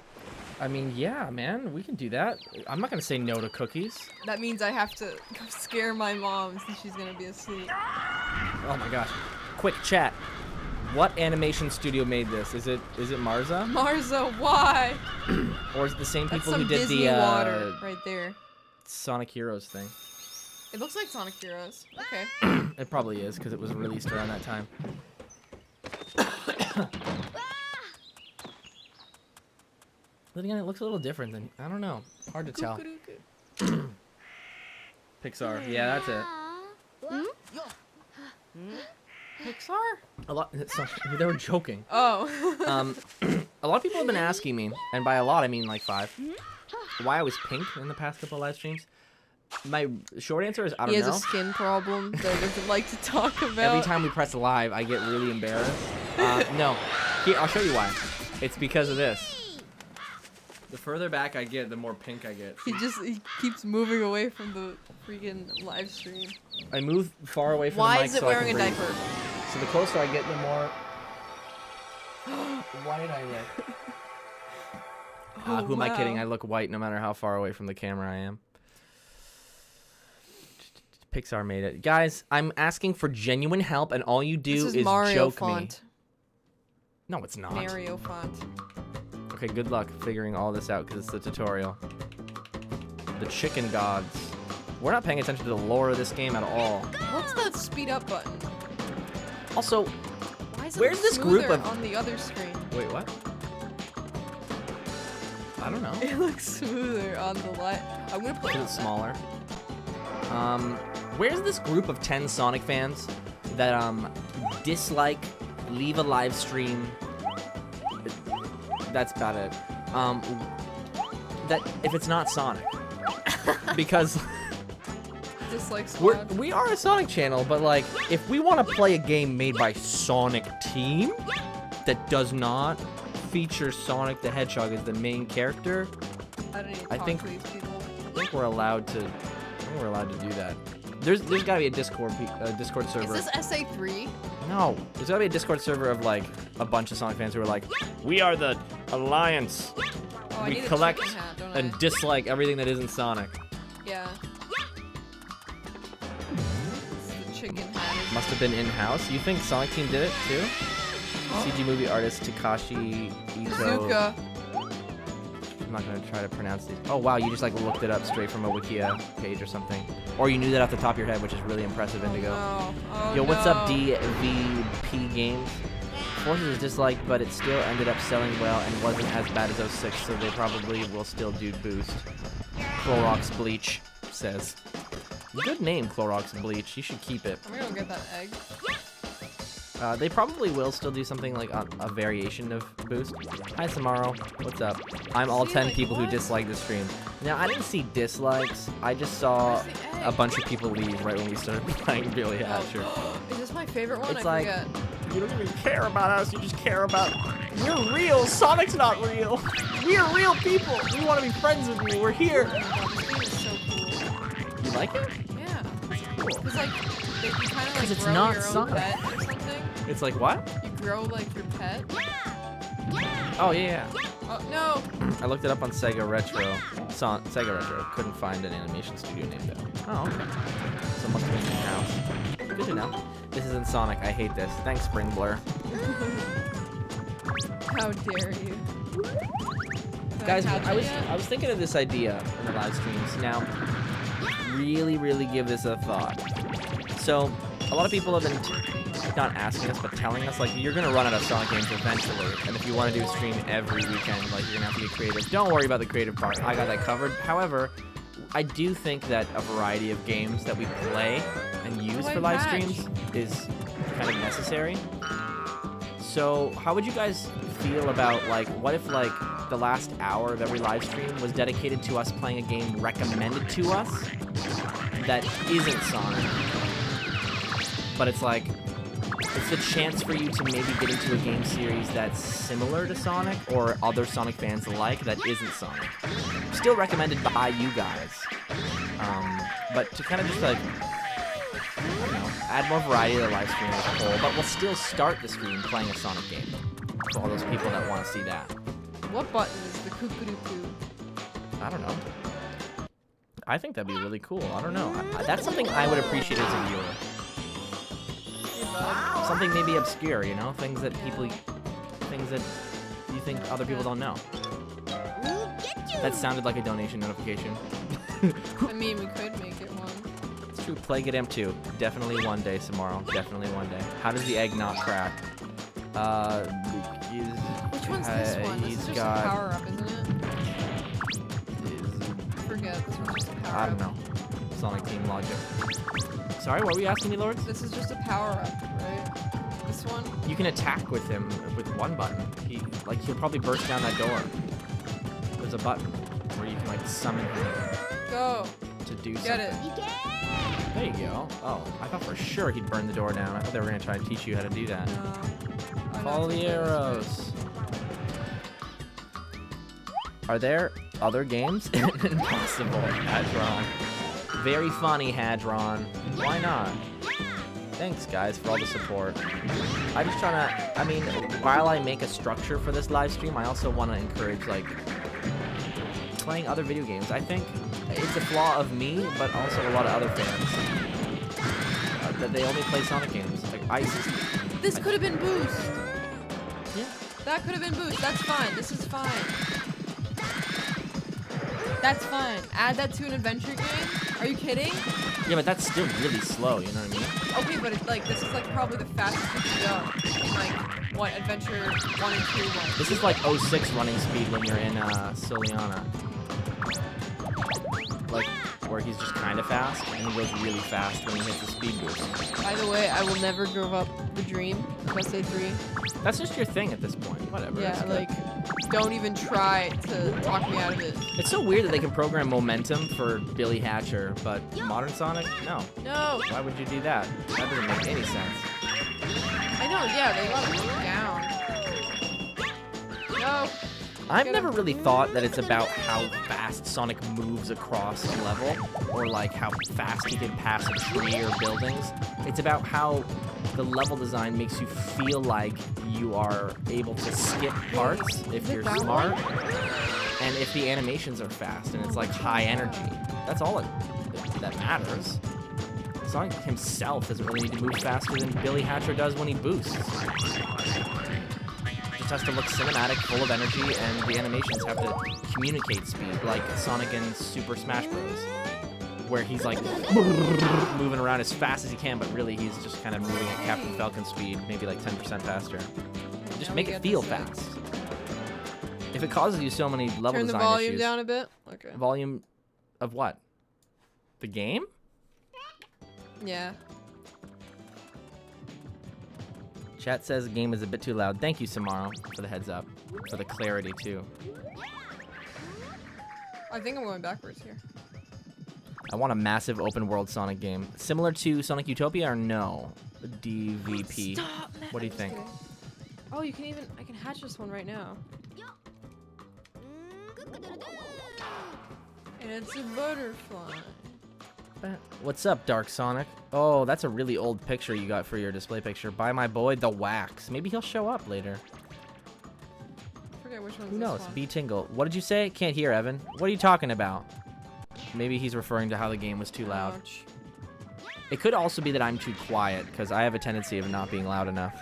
Speaker 1: I mean, yeah, man. We can do that. I'm not going to say no to cookies.
Speaker 2: That means I have to go scare my mom since she's going to be asleep.
Speaker 1: Oh, my gosh. Quick chat. What animation studio made this? Is it Marza?
Speaker 2: Marza, why?
Speaker 1: Or is it the same
Speaker 2: That's
Speaker 1: people
Speaker 2: some
Speaker 1: who did
Speaker 2: Disney
Speaker 1: the
Speaker 2: water right there.
Speaker 1: Sonic Heroes thing?
Speaker 2: It looks like Sonic Heroes. Okay.
Speaker 1: It probably is because it was released around that time. Then again, it looks a little different than I don't know. Hard to tell. Pixar. Yeah, that's it.
Speaker 2: Pixar?
Speaker 1: A lot. They were joking.
Speaker 2: Oh.
Speaker 1: A lot of people have been asking me, and by a lot I mean like 5, why I was pink in the past couple of live streams. My short answer is I don't know.
Speaker 2: He has a skin problem that he doesn't like to talk about.
Speaker 1: Every time we press live, I get really embarrassed. No. Here, I'll show you why. It's because of this. The further back I get, the more pink I get.
Speaker 2: He keeps moving away from the freaking live stream.
Speaker 1: I move far away from the
Speaker 2: Why
Speaker 1: mic
Speaker 2: is it
Speaker 1: so I can
Speaker 2: wearing a
Speaker 1: breathe.
Speaker 2: diaper?
Speaker 1: So the closer I get, the more... Why did I look? Who am I kidding? I look white no matter how far away from the camera I am. Pixar made it. Guys, I'm asking for genuine help, and all you do is
Speaker 2: Mario
Speaker 1: joke
Speaker 2: font.
Speaker 1: me. No, it's not.
Speaker 2: Mario font.
Speaker 1: Okay, good luck figuring all this out, because it's the tutorial. The chicken gods. We're not paying attention to the lore of this game at all.
Speaker 2: What's that speed up button?
Speaker 1: Also,
Speaker 2: Why is
Speaker 1: where's
Speaker 2: it
Speaker 1: this group
Speaker 2: smoother
Speaker 1: of...
Speaker 2: on the other screen?
Speaker 1: Wait, what? I don't know.
Speaker 2: It looks smoother on the light. I'm gonna put it
Speaker 1: It's smaller. Where's this group of 10 Sonic fans that dislike, leave a live stream? That's about it. That if it's not Sonic, because
Speaker 2: dislike squad.
Speaker 1: we are a Sonic channel, but like if we want to play a game made by Sonic Team that does not feature Sonic the Hedgehog as the main character,
Speaker 2: I don't need to talk
Speaker 1: think-
Speaker 2: to these people.
Speaker 1: I think we're allowed to do that. There's gotta be a Discord server.
Speaker 2: Is this SA3?
Speaker 1: No, there's gotta be a Discord server of like a bunch of Sonic fans who are like, we are the Alliance.
Speaker 2: Oh, I
Speaker 1: We
Speaker 2: need a
Speaker 1: collect
Speaker 2: chicken hat, don't
Speaker 1: and
Speaker 2: I?
Speaker 1: dislike everything that isn't Sonic.
Speaker 2: Yeah. It's the chicken hat.
Speaker 1: Must have been in-house. You think Sonic Team did it too? CG movie artist Takashi Ito.
Speaker 2: Zuka.
Speaker 1: I'm not gonna try to pronounce these. Oh wow, you just like looked it up straight from a Wikia page or something. Or you knew that off the top of your head, which is really impressive, Indigo.
Speaker 2: Oh, no. Oh,
Speaker 1: Yo, what's up,
Speaker 2: no.
Speaker 1: DVP Games? Forces is disliked, but it still ended up selling well and wasn't as bad as 06, so they probably will still do boost. Clorox Bleach says. Good name, Clorox Bleach. You should keep it.
Speaker 2: I'm gonna go get that egg.
Speaker 1: They probably will still do something like a variation of boost. Hi, Samaro. What's up? I'm all
Speaker 2: See,
Speaker 1: 10
Speaker 2: like,
Speaker 1: people who
Speaker 2: what?
Speaker 1: dislike the stream. Now, I didn't see dislikes. I just saw
Speaker 2: Where's the
Speaker 1: a
Speaker 2: egg?
Speaker 1: bunch of people leave right when we started playing Billy Hatcher.
Speaker 2: Is this my favorite one?
Speaker 1: It's
Speaker 2: I
Speaker 1: like-
Speaker 2: forget.
Speaker 1: You don't even care about us, you just care about... We're real, Sonic's not real. We're real people. We want to be friends with you, we're here.
Speaker 2: Oh my god, this game is so cool.
Speaker 1: You like it?
Speaker 2: Yeah. It's like, you kind of like
Speaker 1: it's
Speaker 2: grow
Speaker 1: not
Speaker 2: your own
Speaker 1: Sonic.
Speaker 2: pet or something.
Speaker 1: It's like what?
Speaker 2: You grow like your pet.
Speaker 1: Oh, yeah.
Speaker 2: Oh, no.
Speaker 1: I looked it up on Sega Retro. Sega Retro. Couldn't find an animation studio name though. Oh, okay. So it must have been in-house. Good to know. This isn't Sonic. I hate this. Thanks, Spring Blur.
Speaker 2: How dare you?
Speaker 1: Guys,
Speaker 2: catch it yet.
Speaker 1: I was thinking of this idea in the live streams. Now, really give this a thought. So, a lot of people have been not asking us, but telling us, like, you're gonna run out of Sonic games eventually, and if you want to do a stream every weekend, like, you're gonna have to get creative. Don't worry about the creative part. I got that covered. However, I do think that a variety of games that we play and use for live streams is kind of necessary. So, how would you guys feel about, like, what if, like, the last hour of every live stream was dedicated to us playing a game recommended to us that isn't Sonic, but it's like, it's the chance for you to maybe get into a game series that's similar to Sonic or other Sonic fans like that isn't Sonic. Still recommended by you guys. But to kind of just like, I don't know, add more variety to the live stream as a whole, but we'll still start the stream playing a Sonic game for all those people that want to see that.
Speaker 2: What button is the cuckoo-doo-coo?
Speaker 1: I don't know. I think that'd be really cool. I don't know. That's something I would appreciate as a viewer. Something maybe obscure, you know? Things that you think other people don't know. That sounded like a donation notification.
Speaker 2: I mean, we could make it one.
Speaker 1: It's true. Play Get M2. Definitely one day, tomorrow. Definitely one day. How does the egg not crack?
Speaker 2: Which one's this one? This is just a power-up, isn't it? I forget. This one's just a power-up.
Speaker 1: I don't know. Sonic Team logic. Sorry, what were you asking me, Lourdes?
Speaker 2: This is just a power-up, right? This one?
Speaker 1: You can attack with him with one button. He'll probably burst down that door. There's a button where you can like summon him.
Speaker 2: Go.
Speaker 1: To do something.
Speaker 2: Get it.
Speaker 1: There you go. Oh, I thought for sure he'd burn the door down. I thought they were gonna try to teach you how to do that.
Speaker 2: No.
Speaker 1: Follow the arrows. Are there other games? Impossible, Hadron. Very funny, Hadron. Why not? Thanks, guys, for all the support. I'm just trying to, I mean, while I make a structure for this live stream, I also want to encourage, like, playing other video games. I think it's a flaw of me, but also a lot of other fans. That they only play Sonic games. Like,
Speaker 2: This could have been Boost.
Speaker 1: Yeah.
Speaker 2: That could have been Boost. That's fine. This is fine. That's fine. Add that to an adventure game? Are you kidding?
Speaker 1: Yeah, but that's still really slow, you know what I mean?
Speaker 2: Okay, but it's like, this is like probably the fastest we can go. In like, what, adventure 1 and 2 was.
Speaker 1: This is like 06 running speed when you're in Soliana. Like, where he's just kind of fast, and he goes really fast when he hits the speed boost.
Speaker 2: By the way, I will never give up the dream of SA3.
Speaker 1: That's just your thing at this point. Whatever.
Speaker 2: Yeah, like, don't even try to talk me out of it.
Speaker 1: It's so weird that they can program momentum for Billy Hatcher, but Modern Sonic, no.
Speaker 2: No.
Speaker 1: Why would you do that? That doesn't make any sense.
Speaker 2: I know, yeah, they let me down. No.
Speaker 1: I've never really thought that it's about how fast Sonic moves across a level, or like how fast he can pass a tree or buildings. It's about how the level design makes you feel like you are able to skip parts if you're smart, and if the animations are fast and it's like high energy. That's all that matters. Sonic himself doesn't really need to move faster than Billy Hatcher does when he boosts. Has to look cinematic, full of energy, and the animations have to communicate speed, like Sonic in Super Smash Bros., where he's like moving around as fast as he can, but really he's just kind of moving at Captain Falcon speed, maybe like 10% faster. Just make it feel fast. If it causes you so many level design issues...
Speaker 2: Turn the volume down a bit? Okay.
Speaker 1: Volume of what? The game?
Speaker 2: Yeah.
Speaker 1: Chat says the game is a bit too loud. Thank you, Samaro, for the heads up. For the clarity, too.
Speaker 2: I think I'm going backwards here.
Speaker 1: I want a massive open world Sonic game. Similar to Sonic Utopia or no? DVP.
Speaker 2: Stop!
Speaker 1: What do you think?
Speaker 2: Oh, you can even... I can hatch this one right now. And it's a butterfly.
Speaker 1: What's up, Dark Sonic? Oh, that's a really old picture you got for your display picture. By my boy, The Wax. Maybe he'll show up later.
Speaker 2: I forget which one's
Speaker 1: Who knows?
Speaker 2: this one.
Speaker 1: B Tingle. What did you say? Can't hear, Evan. What are you talking about? Maybe he's referring to how the game was too loud.
Speaker 2: Ouch.
Speaker 1: It could also be that I'm too quiet, because I have a tendency of not being loud enough.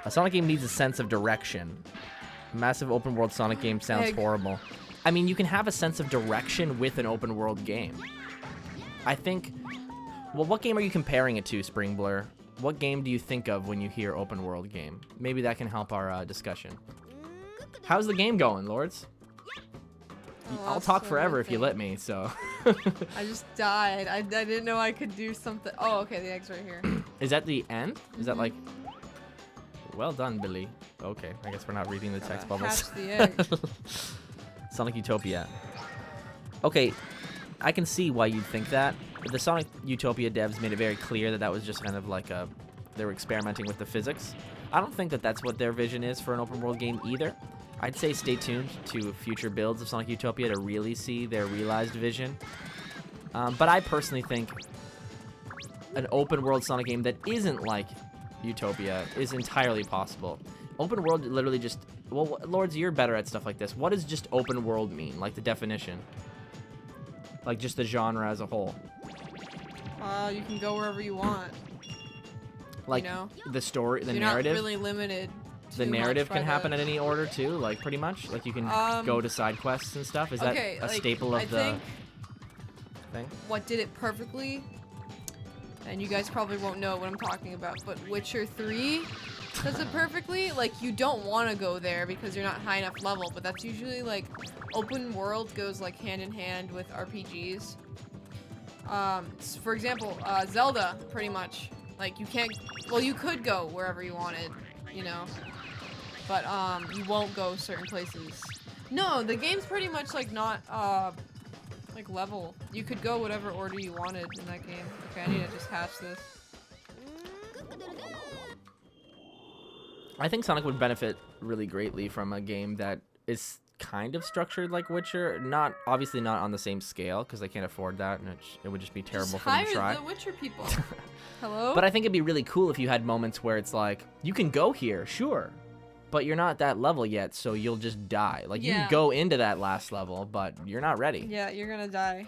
Speaker 1: A Sonic game needs a sense of direction. Massive open world Sonic game sounds
Speaker 2: Egg.
Speaker 1: horrible. I mean, you can have a sense of direction with an open world game. I think. Well, what game are you comparing it to, Spring Blur? What game do you think of when you hear open world game? Maybe that can help our discussion. How's the game going, Lourdes?
Speaker 2: Oh,
Speaker 1: I'll
Speaker 2: that's
Speaker 1: talk
Speaker 2: so
Speaker 1: forever if you
Speaker 2: nothing.
Speaker 1: let me, so.
Speaker 2: I just died. I didn't know I could do something. Oh, okay, the egg's right here.
Speaker 1: Is that the end? Is that like... Well done, Billy. Okay, I guess we're not reading the text bubbles.
Speaker 2: Hatch the egg.
Speaker 1: Sonic Utopia. Okay, I can see why you'd think that. The Sonic Utopia devs made it very clear that that was just kind of like a... They were experimenting with the physics. I don't think that that's what their vision is for an open world game either. I'd say stay tuned to future builds of Sonic Utopia to really see their realized vision. But I personally think an open world Sonic game that isn't like Utopia is entirely possible. Open world literally just... Well, Lourdes, you're better at stuff like this. What does just open world mean? Like the definition? Like just the genre as a whole?
Speaker 2: You can go wherever you want.
Speaker 1: Like
Speaker 2: You know?
Speaker 1: the story, the
Speaker 2: You're
Speaker 1: narrative?
Speaker 2: not really limited.
Speaker 1: The
Speaker 2: too
Speaker 1: narrative
Speaker 2: much by
Speaker 1: can happen
Speaker 2: the...
Speaker 1: at any order too, like pretty much? Like you can go to side quests and stuff? Is
Speaker 2: Okay,
Speaker 1: that a
Speaker 2: like,
Speaker 1: staple of
Speaker 2: I
Speaker 1: the
Speaker 2: think
Speaker 1: thing?
Speaker 2: what did it perfectly, and you guys probably won't know what I'm talking about, but Witcher 3 does it perfectly. Like, you don't want to go there because you're not high enough level, but that's usually like open world goes like hand in hand with RPGs. For example, Zelda, pretty much. Like, you can't, well, you could go wherever you wanted, you know, but you won't go certain places. No, the game's pretty much like not like level. You could go whatever order you wanted in that game. Okay, I need to just hatch this.
Speaker 1: I think Sonic would benefit really greatly from a game that is kind of structured like Witcher. Not obviously not on the same scale because they can't afford that, and it would just be terrible
Speaker 2: Just
Speaker 1: for them to
Speaker 2: hire
Speaker 1: try.
Speaker 2: the Witcher people. Hello?
Speaker 1: But I think it'd be really cool if you had moments where it's like, you can go here, sure, but you're not that level yet, so you'll just die. Like, you
Speaker 2: Yeah.
Speaker 1: can go into that last level, but you're not ready.
Speaker 2: Yeah, you're gonna die.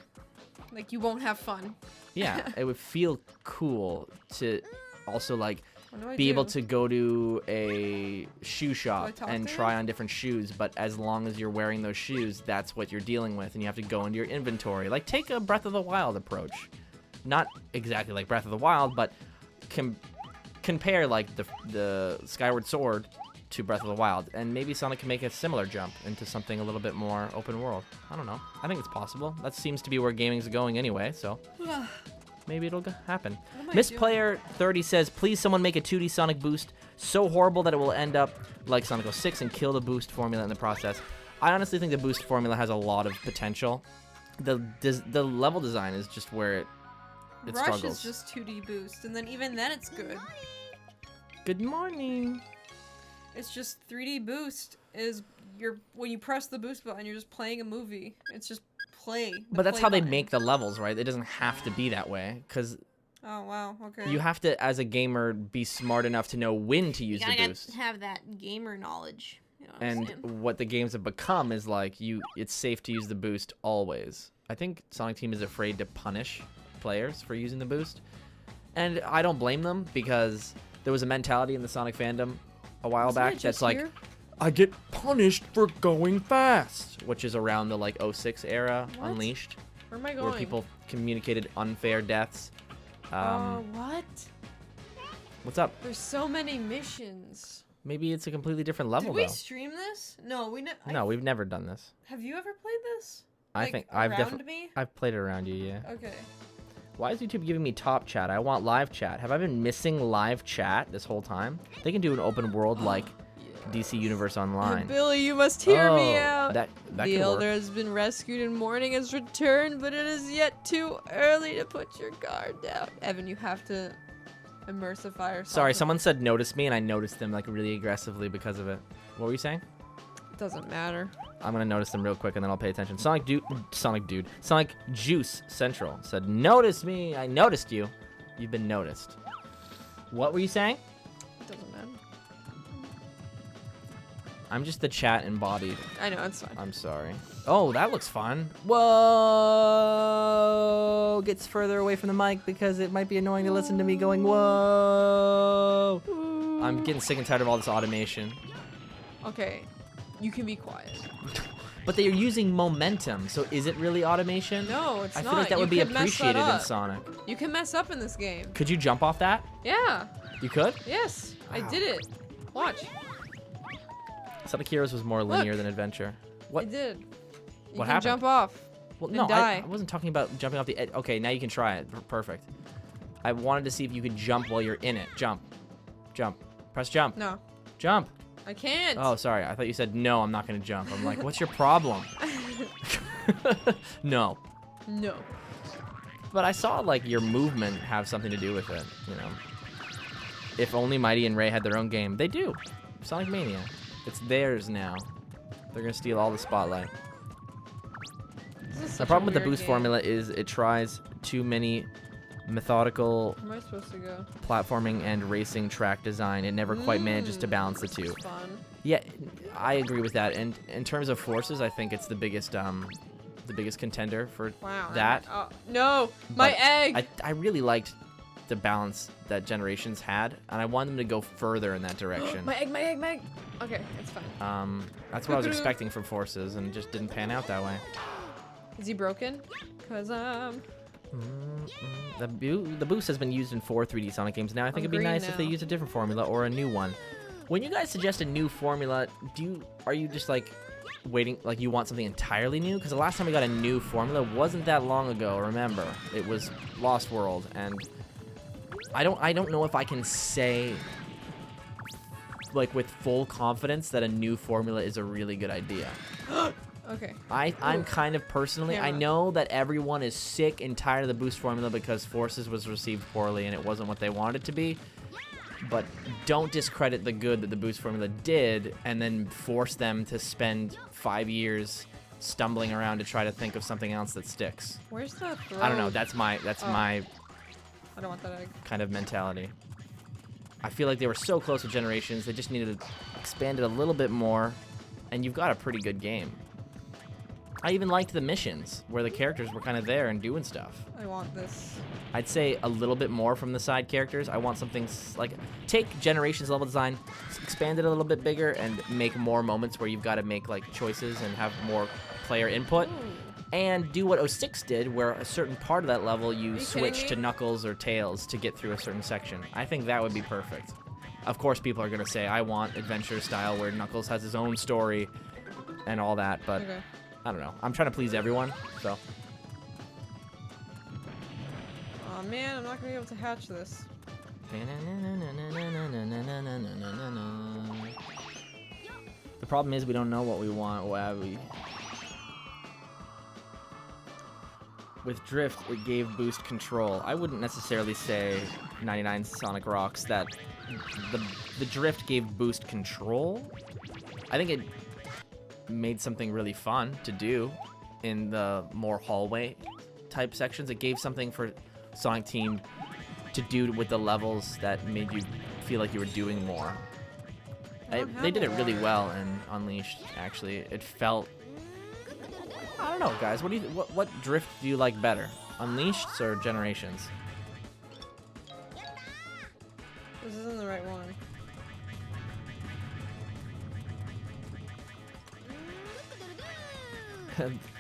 Speaker 2: Like, you won't have fun.
Speaker 1: Yeah, it would feel cool to also, like,
Speaker 2: What do I
Speaker 1: be able
Speaker 2: do?
Speaker 1: to go to a shoe shop
Speaker 2: talk
Speaker 1: and
Speaker 2: to
Speaker 1: try
Speaker 2: him?
Speaker 1: on different shoes, but as long as you're wearing those shoes, that's what you're dealing with, and you have to go into your inventory. Like, take a Breath of the Wild approach. Not exactly like Breath of the Wild, but compare, like, the Skyward Sword to Breath of the Wild, and maybe Sonic can make a similar jump into something a little bit more open world. I don't know. I think it's possible. That seems to be where gaming's going anyway, so maybe it'll happen.
Speaker 2: What am I
Speaker 1: Miss
Speaker 2: doing?
Speaker 1: Player 30 says, please someone make a 2D Sonic boost so horrible that it will end up like Sonic 06 and kill the boost formula in the process. I honestly think the boost formula has a lot of potential. The level design is just where it
Speaker 2: Rush
Speaker 1: struggles.
Speaker 2: is just 2D boost, and then even then it's good.
Speaker 1: Good morning.
Speaker 2: It's just 3D boost is when you press the boost button, you're just playing a movie. It's just play. the
Speaker 1: But that's
Speaker 2: play
Speaker 1: how they
Speaker 2: button.
Speaker 1: make the levels, right? It doesn't have to be that way, because
Speaker 2: Oh wow, okay.
Speaker 1: you have to, as a gamer, be smart enough to know when to use the boost.
Speaker 2: have that gamer knowledge. You know what I'm
Speaker 1: And
Speaker 2: saying?
Speaker 1: what the games have become is like it's safe to use the boost always. I think Sonic Team is afraid to punish players for using the boost, and I don't blame them, because there was a mentality in the Sonic fandom a while
Speaker 2: Wasn't it
Speaker 1: back
Speaker 2: just
Speaker 1: that's like,
Speaker 2: here?
Speaker 1: I get punished for going fast, which is around the like 06 era,
Speaker 2: What?
Speaker 1: Unleashed,
Speaker 2: Where am I going?
Speaker 1: where people communicated unfair deaths.
Speaker 2: What?
Speaker 1: What's up?
Speaker 2: There's so many missions.
Speaker 1: Maybe it's a completely different level
Speaker 2: Did we
Speaker 1: though.
Speaker 2: stream this? No, we
Speaker 1: No, we've never done this.
Speaker 2: Have you ever played this?
Speaker 1: I
Speaker 2: Like,
Speaker 1: think I've
Speaker 2: around
Speaker 1: definitely
Speaker 2: me?
Speaker 1: I've played it around you, yeah.
Speaker 2: Okay.
Speaker 1: Why is YouTube giving me top chat? I want live chat. Have I been missing live chat this whole time? They can do an open world like DC Universe Online.
Speaker 2: Billy, you must hear me out.
Speaker 1: That
Speaker 2: The
Speaker 1: could
Speaker 2: elder
Speaker 1: work.
Speaker 2: has been rescued and morning has returned, but it is yet too early to put your guard down. Evan, you have to immersify yourself.
Speaker 1: Sorry, someone said notice me, and I noticed them like really aggressively because of it. What were you saying?
Speaker 2: It doesn't matter.
Speaker 1: I'm gonna notice them real quick, and then I'll pay attention. Sonic Juice Central said, "Notice me. I noticed you. You've been noticed." What were you saying?
Speaker 2: It doesn't matter.
Speaker 1: I'm just the chat embodied.
Speaker 2: I know, it's fine.
Speaker 1: I'm sorry. Oh, that looks fun. Whoa! Gets further away from the mic because it might be annoying to listen to me going, whoa! I'm getting sick and tired of all this automation.
Speaker 2: Okay. You can be quiet.
Speaker 1: But they're using momentum, so is it really automation?
Speaker 2: No, it's
Speaker 1: I
Speaker 2: not.
Speaker 1: feel like that
Speaker 2: You
Speaker 1: would be
Speaker 2: could mess that
Speaker 1: appreciated in
Speaker 2: up.
Speaker 1: Sonic.
Speaker 2: You can mess up in this game.
Speaker 1: Could you jump off that?
Speaker 2: Yeah.
Speaker 1: You could?
Speaker 2: Yes. I
Speaker 1: Wow.
Speaker 2: did it. Watch.
Speaker 1: Sonic Heroes was more linear than adventure. What?
Speaker 2: I did. You
Speaker 1: What
Speaker 2: can
Speaker 1: happened?
Speaker 2: jump off.
Speaker 1: Well,
Speaker 2: and
Speaker 1: no,
Speaker 2: die.
Speaker 1: I wasn't talking about jumping off the edge. Okay, now you can try it. Perfect. I wanted to see if you could jump while you're in it. Jump. Jump. Press jump.
Speaker 2: No.
Speaker 1: Jump.
Speaker 2: I can't.
Speaker 1: Oh, sorry. I thought you said, no, I'm not going to jump. I'm like, what's your problem? No.
Speaker 2: No.
Speaker 1: But I saw, like, your movement have something to do with it, you know. If only Mighty and Ray had their own game. They do. Sonic Mania. It's theirs now. They're going to steal all the spotlight.
Speaker 2: This is
Speaker 1: The
Speaker 2: such
Speaker 1: problem
Speaker 2: a
Speaker 1: with the
Speaker 2: weird
Speaker 1: boost
Speaker 2: game.
Speaker 1: formula is it tries too many methodical
Speaker 2: Where am I supposed to go?
Speaker 1: platforming and racing track design. It never quite manages to balance the two.
Speaker 2: It's fun.
Speaker 1: Yeah, I agree with that. And in terms of forces, I think it's the biggest contender for
Speaker 2: Wow.
Speaker 1: that.
Speaker 2: Oh, no. My
Speaker 1: But
Speaker 2: egg.
Speaker 1: I really liked the balance that Generations had, and I wanted them to go further in that direction.
Speaker 2: my egg. Okay, it's fine.
Speaker 1: That's what I was expecting from Forces, and it just didn't pan out that way.
Speaker 2: Is he broken? Cause
Speaker 1: The boost has been used in 4 3D Sonic games now. I think
Speaker 2: I'm
Speaker 1: it'd be
Speaker 2: green
Speaker 1: nice if they
Speaker 2: now.
Speaker 1: used a different formula or a new one. When you guys suggest a new formula, are you just like waiting, like you want something entirely new? Because the last time we got a new formula wasn't that long ago. Remember, it was Lost World, and I don't know if I can say like with full confidence that a new formula is a really good idea.
Speaker 2: okay.
Speaker 1: I'm kind of personally, I
Speaker 2: Camera.
Speaker 1: know that everyone is sick and tired of the boost formula because Forces was received poorly and it wasn't what they wanted it to be. But don't discredit the good that the boost formula did and then force them to spend 5 years stumbling around to try to think of something else that sticks.
Speaker 2: Where's the throw?
Speaker 1: I don't know, that's my
Speaker 2: I don't want that egg.
Speaker 1: kind of mentality. I feel like they were so close with Generations, they just needed to expand it a little bit more, and you've got a pretty good game. I even liked the missions, where the characters were kind of there and doing stuff.
Speaker 2: I want this.
Speaker 1: I'd say a little bit more from the side characters. I want something like, take Generations level design, expand it a little bit bigger, and make more moments where you've got to make like choices and have more player input. And do what 06 did, where a certain part of that level you switch
Speaker 2: kidding
Speaker 1: to
Speaker 2: me?
Speaker 1: Knuckles or Tails to get through a certain section. I think that would be perfect. Of course, people are going to say, I want adventure style where Knuckles has his own story and all that, but
Speaker 2: Okay.
Speaker 1: I don't know. I'm trying to please everyone, so.
Speaker 2: Oh man, I'm not gonna be able to hatch this.
Speaker 1: The problem is we don't know what we want. With Drift, it gave boost control. I wouldn't necessarily say 99 Sonic Rocks that the Drift gave boost control. I think it made something really fun to do in the more hallway type sections. It gave something for Sonic Team to do with the levels that made you feel like you were doing more. They did it really well in Unleashed, actually. It felt... I don't know, guys. What Drift do you like better? Unleashed or Generations?
Speaker 2: This isn't the right one.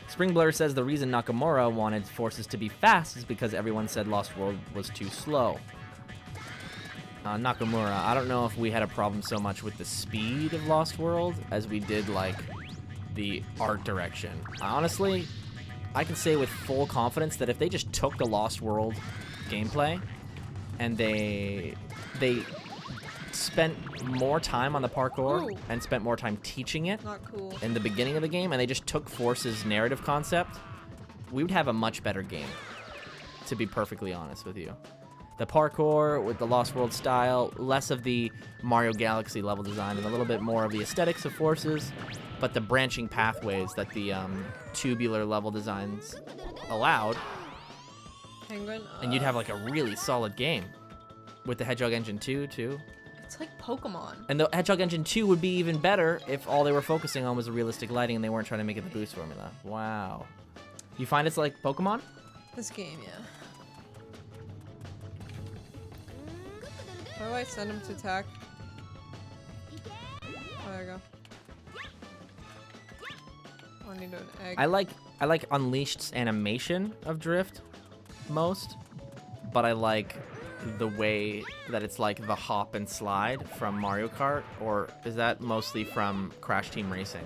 Speaker 1: Spring Blur says the reason Nakamura wanted Forces to be fast is because everyone said Lost World was too slow. Nakamura, I don't know if we had a problem so much with the speed of Lost World as we did, like, the art direction. Honestly, I can say with full confidence that if they just took the Lost World gameplay and they spent more time on the parkour
Speaker 2: Ooh.
Speaker 1: and spent more time teaching it
Speaker 2: Not cool.
Speaker 1: in the beginning of the game, and they just took Force's narrative concept, we would have a much better game, to be perfectly honest with you. The parkour with the Lost World style, less of the Mario Galaxy level design, and a little bit more of the aesthetics of Forces, but the branching pathways that the tubular level designs allowed,
Speaker 2: Penguin.
Speaker 1: and you'd have like a really solid game with the Hedgehog Engine 2 too.
Speaker 2: It's like Pokemon.
Speaker 1: And the Hedgehog Engine 2 would be even better if all they were focusing on was the realistic lighting and they weren't trying to make it the boost formula. Wow. You find it's like Pokemon?
Speaker 2: This game, yeah. How do I send him to attack? Oh, there you go. I need an egg.
Speaker 1: I like Unleashed's animation of drift most, but I like the way that it's like the hop and slide from Mario Kart, or is that mostly from Crash Team Racing?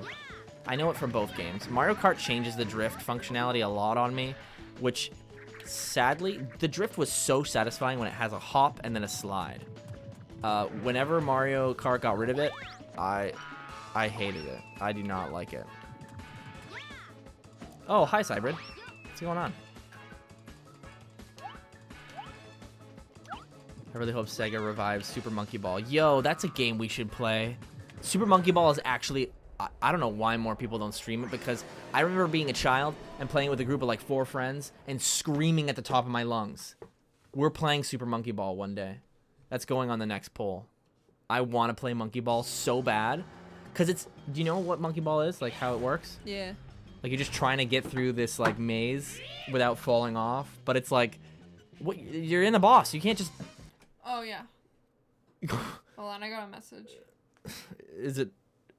Speaker 1: I know it from both games. Mario Kart changes the drift functionality a lot on me, which sadly, the drift was so satisfying when it has a hop and then a slide. Whenever Mario Kart got rid of it, I hated it. I do not like it. Oh, hi, Cybrid. What's going on? I really hope Sega revives Super Monkey Ball. Yo, that's a game we should play. Super Monkey Ball is actually... I don't know why more people don't stream it, because I remember being a child and playing with a group of like 4 friends and screaming at the top of my lungs. We're playing Super Monkey Ball one day. That's going on the next poll. I want to play Monkey Ball so bad. Because it's... Do you know what Monkey Ball is? Like how it works?
Speaker 2: Yeah.
Speaker 1: Like you're just trying to get through this like maze without falling off. But it's like... What? You're in the boss. You can't just...
Speaker 2: Oh, yeah. Hold on, I got a message.
Speaker 1: Is it...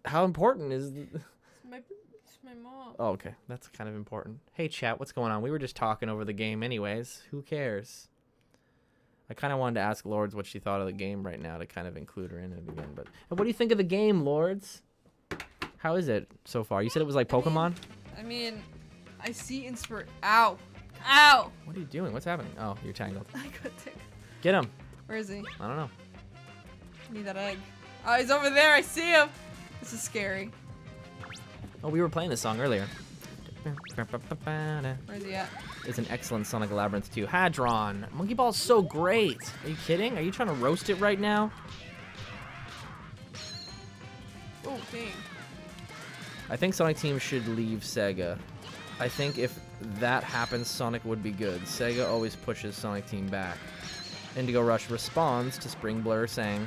Speaker 1: How important is...
Speaker 2: It's my mom.
Speaker 1: Oh, okay. That's kind of important. Hey, chat, what's going on? We were just talking over the game anyways. Who cares? I kind of wanted to ask Lourdes what she thought of the game right now to kind of include her in it again. But what do you think of the game, Lourdes? How is it so far? You said it was like Pokemon?
Speaker 2: I mean, I see Ow! Ow!
Speaker 1: What are you doing? What's happening? Oh, you're tangled.
Speaker 2: I got tick.
Speaker 1: Get him.
Speaker 2: Where is he?
Speaker 1: I don't know.
Speaker 2: I need that egg. Oh, he's over there. I see him. This is scary.
Speaker 1: Oh, we were playing this song earlier.
Speaker 2: Where's he at?
Speaker 1: It's an excellent Sonic Labyrinth 2. Hadron. Monkey Ball's so great. Are you kidding? Are you trying to roast it right now?
Speaker 2: Oh, dang.
Speaker 1: I think Sonic Team should leave Sega. I think if that happens, Sonic would be good. Sega always pushes Sonic Team back. Indigo Rush responds to Spring Blur saying,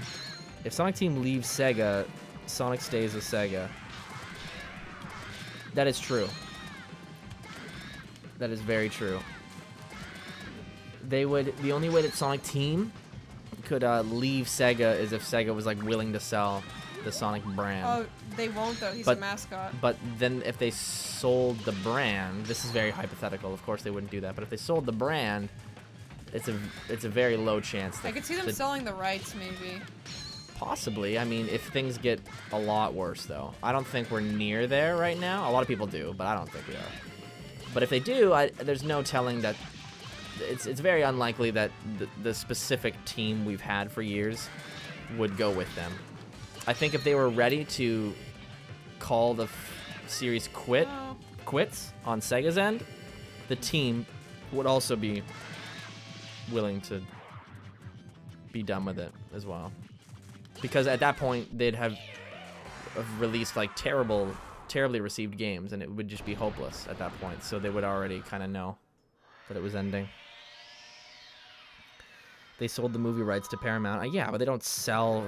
Speaker 1: if Sonic Team leaves Sega, Sonic stays with Sega. That is true. That is very true. The only way that Sonic Team could leave Sega is if Sega was like willing to sell the Sonic brand.
Speaker 2: Oh, they won't though. He's a mascot.
Speaker 1: But then if they sold the brand, this is very hypothetical. Of course they wouldn't do that. But if they sold the brand, it's a very low chance.
Speaker 2: I could see them selling the rights, maybe.
Speaker 1: Possibly. I mean, if things get a lot worse, though. I don't think we're near there right now. A lot of people do, but I don't think we are. But if they do, there's no telling that... It's very unlikely that the specific team we've had for years would go with them. I think if they were ready to call the series quits on Sega's end, the team would also be willing to be done with it as well. Because at that point, they'd have released like terribly received games, and it would just be hopeless at that point. So they would already kind of know that it was ending. They sold the movie rights to Paramount. Yeah, but they don't sell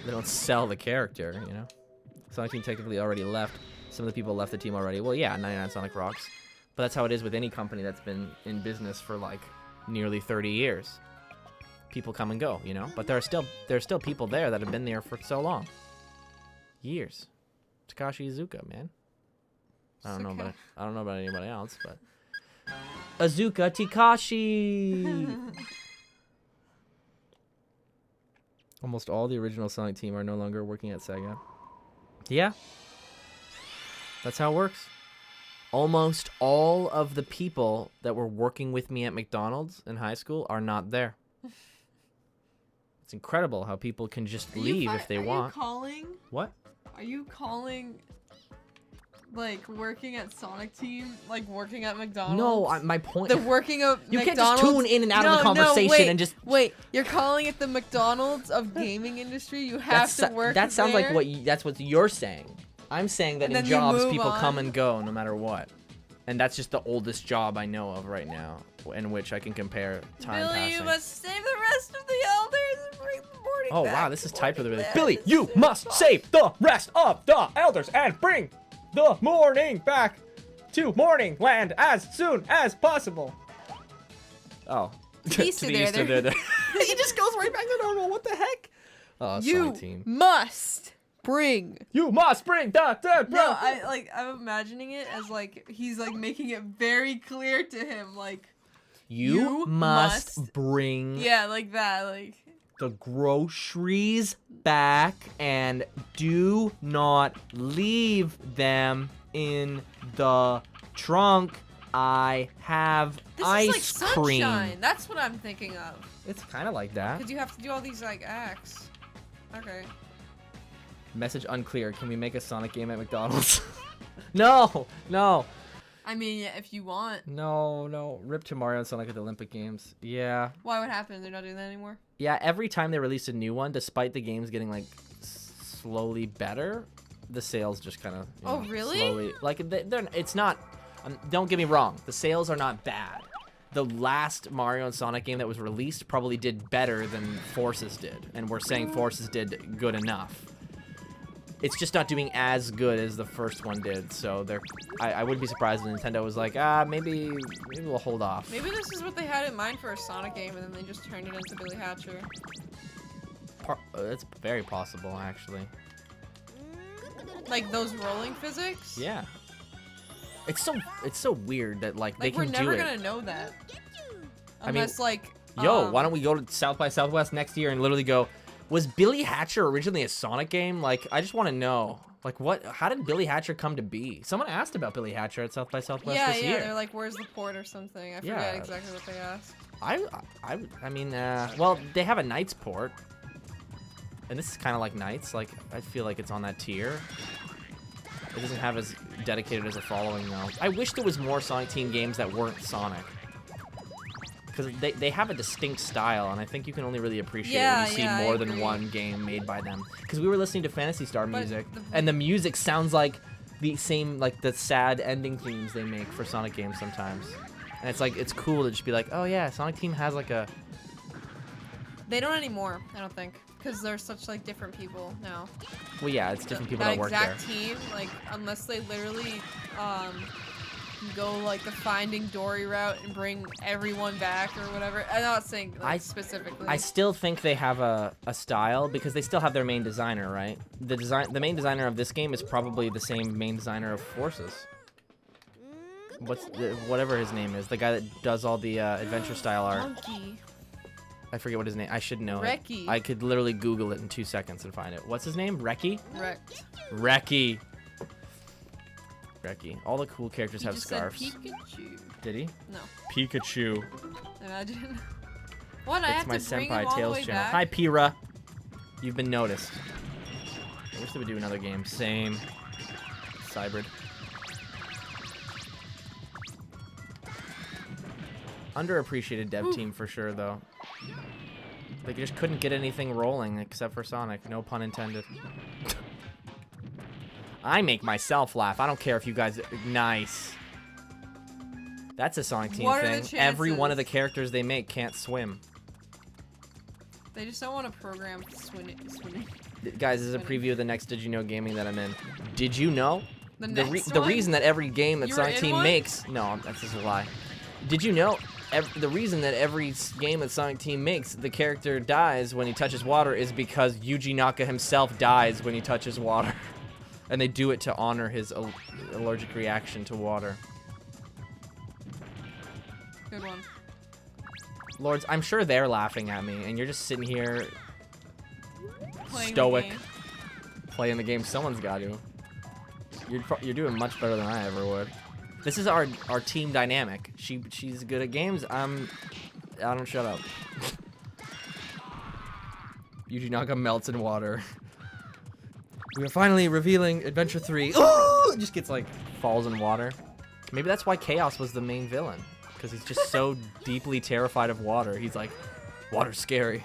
Speaker 1: the character, you know? Sonic Team technically already left. Some of the people left the team already. Well, yeah, 99 Sonic rocks. But that's how it is with any company that's been in business for like nearly 30 years. People come and go, you know? But there are still people there that have been there for so long. Years. Takashi Iizuka, man. I don't know about anybody else, but Iizuka Takashi. Almost all the original Sonic team are no longer working at Sega. Yeah. That's how it works. Almost all of the people that were working with me at McDonald's in high school are not there. It's incredible how people can just leave if they want.
Speaker 2: Are you calling?
Speaker 1: What?
Speaker 2: Are you calling, like, working at Sonic Team, like, working at McDonald's?
Speaker 1: No, my point...
Speaker 2: The working at
Speaker 1: you
Speaker 2: McDonald's...
Speaker 1: can't just tune in and out of the conversation and just...
Speaker 2: Wait, you're calling it the McDonald's of gaming industry? You have to work
Speaker 1: That sounds
Speaker 2: there?
Speaker 1: like that's what you're saying. I'm saying that in jobs, people come and go no matter what. And that's just the oldest job I know of right now, in which I can compare time
Speaker 2: Billy,
Speaker 1: passing.
Speaker 2: you must save the rest of the elders and bring the morning
Speaker 1: Oh,
Speaker 2: back.
Speaker 1: wow, this is typed with a really...
Speaker 2: back.
Speaker 1: Billy, you must save the rest of the elders and bring the morning back to Morning Land as soon as possible. Oh.
Speaker 2: To the east of there.
Speaker 1: He just goes right back to normal. What the heck? Oh,
Speaker 2: You
Speaker 1: Sonic Team.
Speaker 2: must bring.
Speaker 1: You must bring that dead, bro.
Speaker 2: No, I'm imagining it as like he's like making it very clear to him, like
Speaker 1: you must bring
Speaker 2: yeah, like that, like
Speaker 1: the groceries back and do not leave them in the trunk. I have
Speaker 2: this
Speaker 1: ice
Speaker 2: is like
Speaker 1: cream.
Speaker 2: Sunshine. That's what I'm thinking of.
Speaker 1: It's kind of like that.
Speaker 2: Because you have to do all these like acts. Okay.
Speaker 1: Message unclear. Can we make a Sonic game at McDonald's? No.
Speaker 2: I mean, yeah, if you want.
Speaker 1: No. Rip to Mario and Sonic at the Olympic Games. Yeah.
Speaker 2: Why would happen? They're not doing that anymore?
Speaker 1: Yeah, every time they release a new one, despite the games getting like slowly better, the sales just kind of
Speaker 2: really?
Speaker 1: slowly like they're it's not don't get me wrong, the sales are not bad. The last Mario and Sonic game that was released probably did better than Forces did, and we're saying Forces did good enough. It's just not doing as good as the first one did, so I wouldn't be surprised if Nintendo was like, maybe we'll hold off.
Speaker 2: Maybe this is what they had in mind for a Sonic game, and then they just turned it into Billy Hatcher.
Speaker 1: It's very possible, actually.
Speaker 2: Like those rolling physics?
Speaker 1: Yeah. It's so weird that like they can do it.
Speaker 2: We're never gonna know that. Unless like.
Speaker 1: Yo, why don't we go to South by Southwest next year and literally go, was Billy Hatcher originally a Sonic game? Like, I just want to know. Like, how did Billy Hatcher come to be? Someone asked about Billy Hatcher at South by Southwest this year.
Speaker 2: Yeah, they're like, where's the port or something? I forget exactly what they asked.
Speaker 1: I mean, well, they have a Knights port. And this is kind of like Knights. Like, I feel like it's on that tier. It doesn't have as dedicated as a following, though. I wish there was more Sonic Team games that weren't Sonic. Because they have a distinct style, and I think you can only really appreciate it when you see more than one game made by them. Because we were listening to Phantasy Star music, and the music sounds like the same, like the sad ending themes they make for Sonic games sometimes. And it's like, it's cool to just be like, oh yeah, Sonic Team has like a...
Speaker 2: They don't anymore, I don't think. Because they're such like different people now.
Speaker 1: Well, yeah, it's different people that work there.
Speaker 2: That exact team, like, unless they literally go like the Finding Dory route and bring everyone back or whatever. I'm not saying like, specifically.
Speaker 1: I still think they have a style because they still have their main designer, right? The main designer of this game is probably the same main designer of Forces. Whatever his name is, the guy that does all the adventure style art.
Speaker 2: Monkey.
Speaker 1: I forget what his name. I should know
Speaker 2: Reki.
Speaker 1: it. I could literally Google it in 2 seconds and find it. What's his name? Reki?
Speaker 2: Reki.
Speaker 1: All the cool characters have scarves.
Speaker 2: Said Pikachu.
Speaker 1: Did he?
Speaker 2: No.
Speaker 1: Pikachu.
Speaker 2: Imagine. What? I
Speaker 1: It's
Speaker 2: have
Speaker 1: my
Speaker 2: to bring him
Speaker 1: Senpai
Speaker 2: all the
Speaker 1: Tales
Speaker 2: way
Speaker 1: channel.
Speaker 2: back?
Speaker 1: Hi, Pira. You've been noticed. I wish they would do another game. Same. Cybrid. Underappreciated dev team for sure, though. They just couldn't get anything rolling except for Sonic. No pun intended. I make myself laugh. I don't care if you guys... Nice. That's a Sonic Team thing. Every one of the characters they make can't swim.
Speaker 2: They just don't want to program swimming.
Speaker 1: Guys, this is a preview of the next Did You Know Gaming that I'm in. Did you know?
Speaker 2: The
Speaker 1: reason that every game that Sonic Team
Speaker 2: one?
Speaker 1: makes... No, that's just a lie. Did you know... the reason that every game that Sonic Team makes, the character dies when he touches water is because Yuji Naka himself dies when he touches water. And they do it to honor his allergic reaction to water.
Speaker 2: Good one.
Speaker 1: Lourdes, I'm sure they're laughing at me, and you're just sitting here
Speaker 2: Playing
Speaker 1: stoic,
Speaker 2: the game.
Speaker 1: playing the game. Someone's got to. You're doing much better than I ever would. This is our team dynamic. She's good at games. Adam, shut up. Yuji Naka melts in water. We are finally revealing Adventure 3. Ooh! It just gets like falls in water. Maybe that's why Chaos was the main villain, because he's just so deeply terrified of water. He's like, water's scary.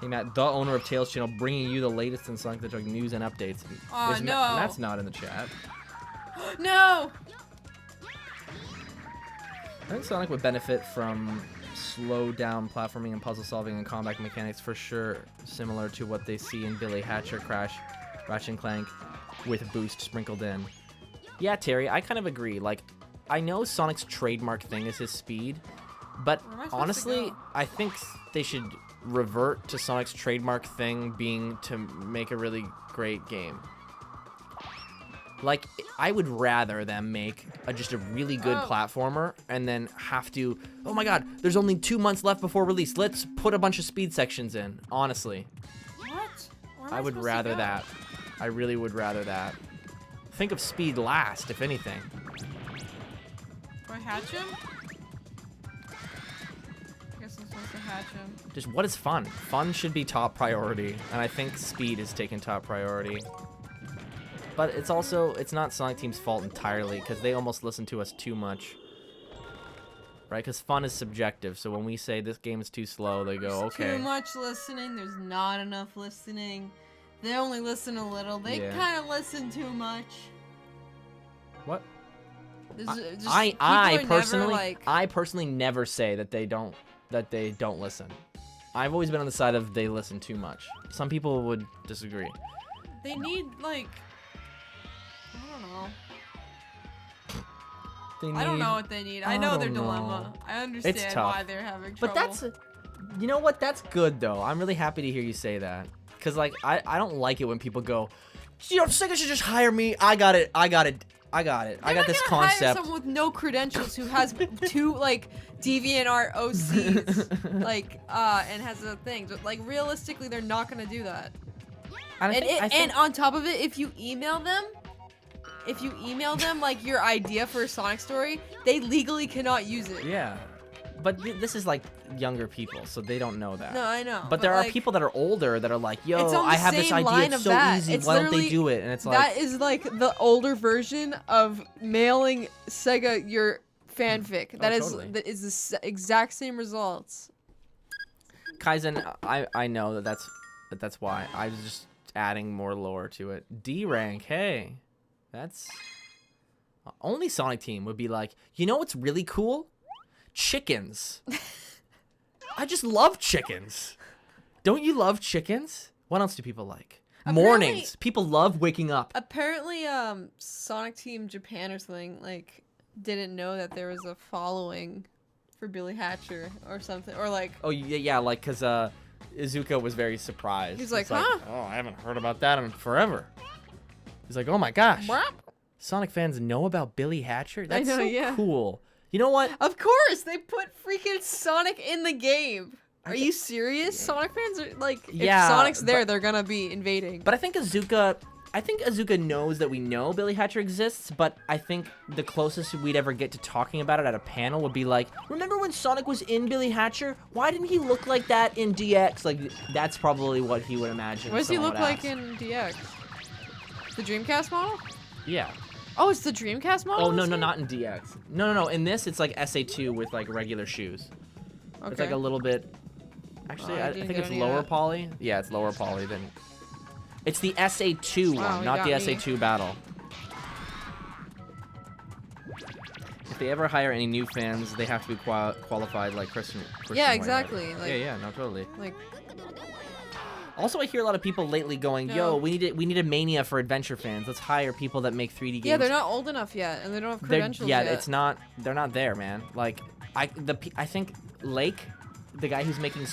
Speaker 1: Hey Matt, the owner of Tales Channel, bringing you the latest in Sonic the Hedgehog news and updates.
Speaker 2: Oh no!
Speaker 1: That's not in the chat.
Speaker 2: No!
Speaker 1: I think Sonic would benefit from slow down platforming and puzzle solving and combat mechanics for sure, similar to what they see in Billy Hatcher, Crash, Ratchet & Clank, with boost sprinkled in. Yeah, Terry, I kind of agree. Like, I know Sonic's trademark thing is his speed, but honestly, I think they should revert to Sonic's trademark thing being to make a really great game. Like, I would rather them make just a really good platformer and then have to, oh my god, there's only 2 months left before release. Let's put a bunch of speed sections in, honestly.
Speaker 2: What? Where am
Speaker 1: I would
Speaker 2: supposed to
Speaker 1: rather
Speaker 2: go?
Speaker 1: that. I really would rather that. Think of speed last, if anything.
Speaker 2: Do I hatch him? I guess I'm supposed to hatch him.
Speaker 1: Just what is fun? Fun should be top priority, and I think speed is taking top priority. But it's also, it's not Sonic Team's fault entirely, because they almost listen to us too much. Right? Because fun is subjective, so when we say this game is too slow, they go,
Speaker 2: There's
Speaker 1: okay.
Speaker 2: too much listening. There's not enough listening. They only listen a little. They
Speaker 1: Yeah.
Speaker 2: kind of listen too much.
Speaker 1: What?
Speaker 2: There's just,
Speaker 1: I
Speaker 2: people are
Speaker 1: personally,
Speaker 2: never, like,
Speaker 1: I personally never say that they don't listen. I've always been on the side of they listen too much. Some people would disagree.
Speaker 2: they need, like, I don't know. I don't know what they need. I know their dilemma. I understand
Speaker 1: tough.
Speaker 2: why they're having trouble.
Speaker 1: But that's, you know what? That's good though. I'm really happy to hear you say that. Cause like I don't like it when people go, you know, Sega should just hire me. I got it. I got this
Speaker 2: Hire
Speaker 1: concept.
Speaker 2: someone with no credentials who has 2 like DeviantArt OCs, like and has a thing. But, like realistically, they're not gonna do that. And on top of it, if you email them like your idea for a Sonic story, they legally cannot use it.
Speaker 1: Yeah, but this is like younger people, so they don't know that.
Speaker 2: No, I know.
Speaker 1: But there are
Speaker 2: like,
Speaker 1: people that are older that are like, yo,
Speaker 2: it's on the
Speaker 1: I have this
Speaker 2: same
Speaker 1: idea.
Speaker 2: line
Speaker 1: It's
Speaker 2: of
Speaker 1: so
Speaker 2: that.
Speaker 1: easy.
Speaker 2: It's
Speaker 1: Why don't they
Speaker 2: literally-
Speaker 1: do it? And it's like,
Speaker 2: that is like the older version of mailing Sega your fanfic.
Speaker 1: Totally.
Speaker 2: That is the exact same results.
Speaker 1: Kaizen, I know that's why. I was just adding more lore to it. D rank, hey. That's only Sonic Team would be like, you know what's really cool? Chickens. I just love chickens. Don't you love chickens? What else do people like? Mornings. People love waking up.
Speaker 2: Apparently, Sonic Team Japan or something like didn't know that there was a following for Billy Hatcher or something, or like.
Speaker 1: Oh yeah, like cause Izuka was very surprised.
Speaker 2: He's like,
Speaker 1: It's
Speaker 2: huh?
Speaker 1: Oh, I haven't heard about that in forever. He's like, oh my gosh.
Speaker 2: What?
Speaker 1: Sonic fans know about Billy Hatcher? That's
Speaker 2: know,
Speaker 1: so
Speaker 2: yeah.
Speaker 1: cool. You know what?
Speaker 2: Of course, they put freaking Sonic in the game. Are you serious?
Speaker 1: Yeah.
Speaker 2: Sonic fans are like,
Speaker 1: Yeah,
Speaker 2: if Sonic's there,
Speaker 1: but-
Speaker 2: they're gonna be invading.
Speaker 1: But I think Izuka knows that we know Billy Hatcher exists, but I think the closest we'd ever get to talking about it at a panel would be like, remember when Sonic was in Billy Hatcher? Why didn't he look like that in DX? Like, that's probably what he would imagine.
Speaker 2: What does he
Speaker 1: someone
Speaker 2: look
Speaker 1: would
Speaker 2: like
Speaker 1: ask.
Speaker 2: in DX? The Dreamcast model?
Speaker 1: Yeah.
Speaker 2: Oh, it's the Dreamcast model?
Speaker 1: Oh, no,
Speaker 2: this
Speaker 1: no,
Speaker 2: game?
Speaker 1: not in DX. No. In this, it's like SA2 with, like, regular shoes.
Speaker 2: Okay.
Speaker 1: It's like a little bit... Actually,
Speaker 2: Oh, I
Speaker 1: I
Speaker 2: didn't
Speaker 1: think
Speaker 2: get
Speaker 1: it's
Speaker 2: any of
Speaker 1: lower
Speaker 2: that.
Speaker 1: poly. Yeah, it's lower poly than... It's the SA2
Speaker 2: Wow,
Speaker 1: one,
Speaker 2: he
Speaker 1: not the
Speaker 2: got me.
Speaker 1: SA2 battle. If they ever hire any new fans, they have to be qualified like Christian
Speaker 2: Yeah,
Speaker 1: Whitehead.
Speaker 2: exactly. Like,
Speaker 1: Yeah, no, totally.
Speaker 2: Like,
Speaker 1: Also, I hear a lot of people lately going,
Speaker 2: No.
Speaker 1: "Yo, we need a mania for adventure fans. Let's hire people that make 3D games."
Speaker 2: yeah, they're not old enough yet, and they don't have credentials
Speaker 1: yeah,
Speaker 2: yet.
Speaker 1: it's not. They're not there, man. Like, I think Lake, the guy who's making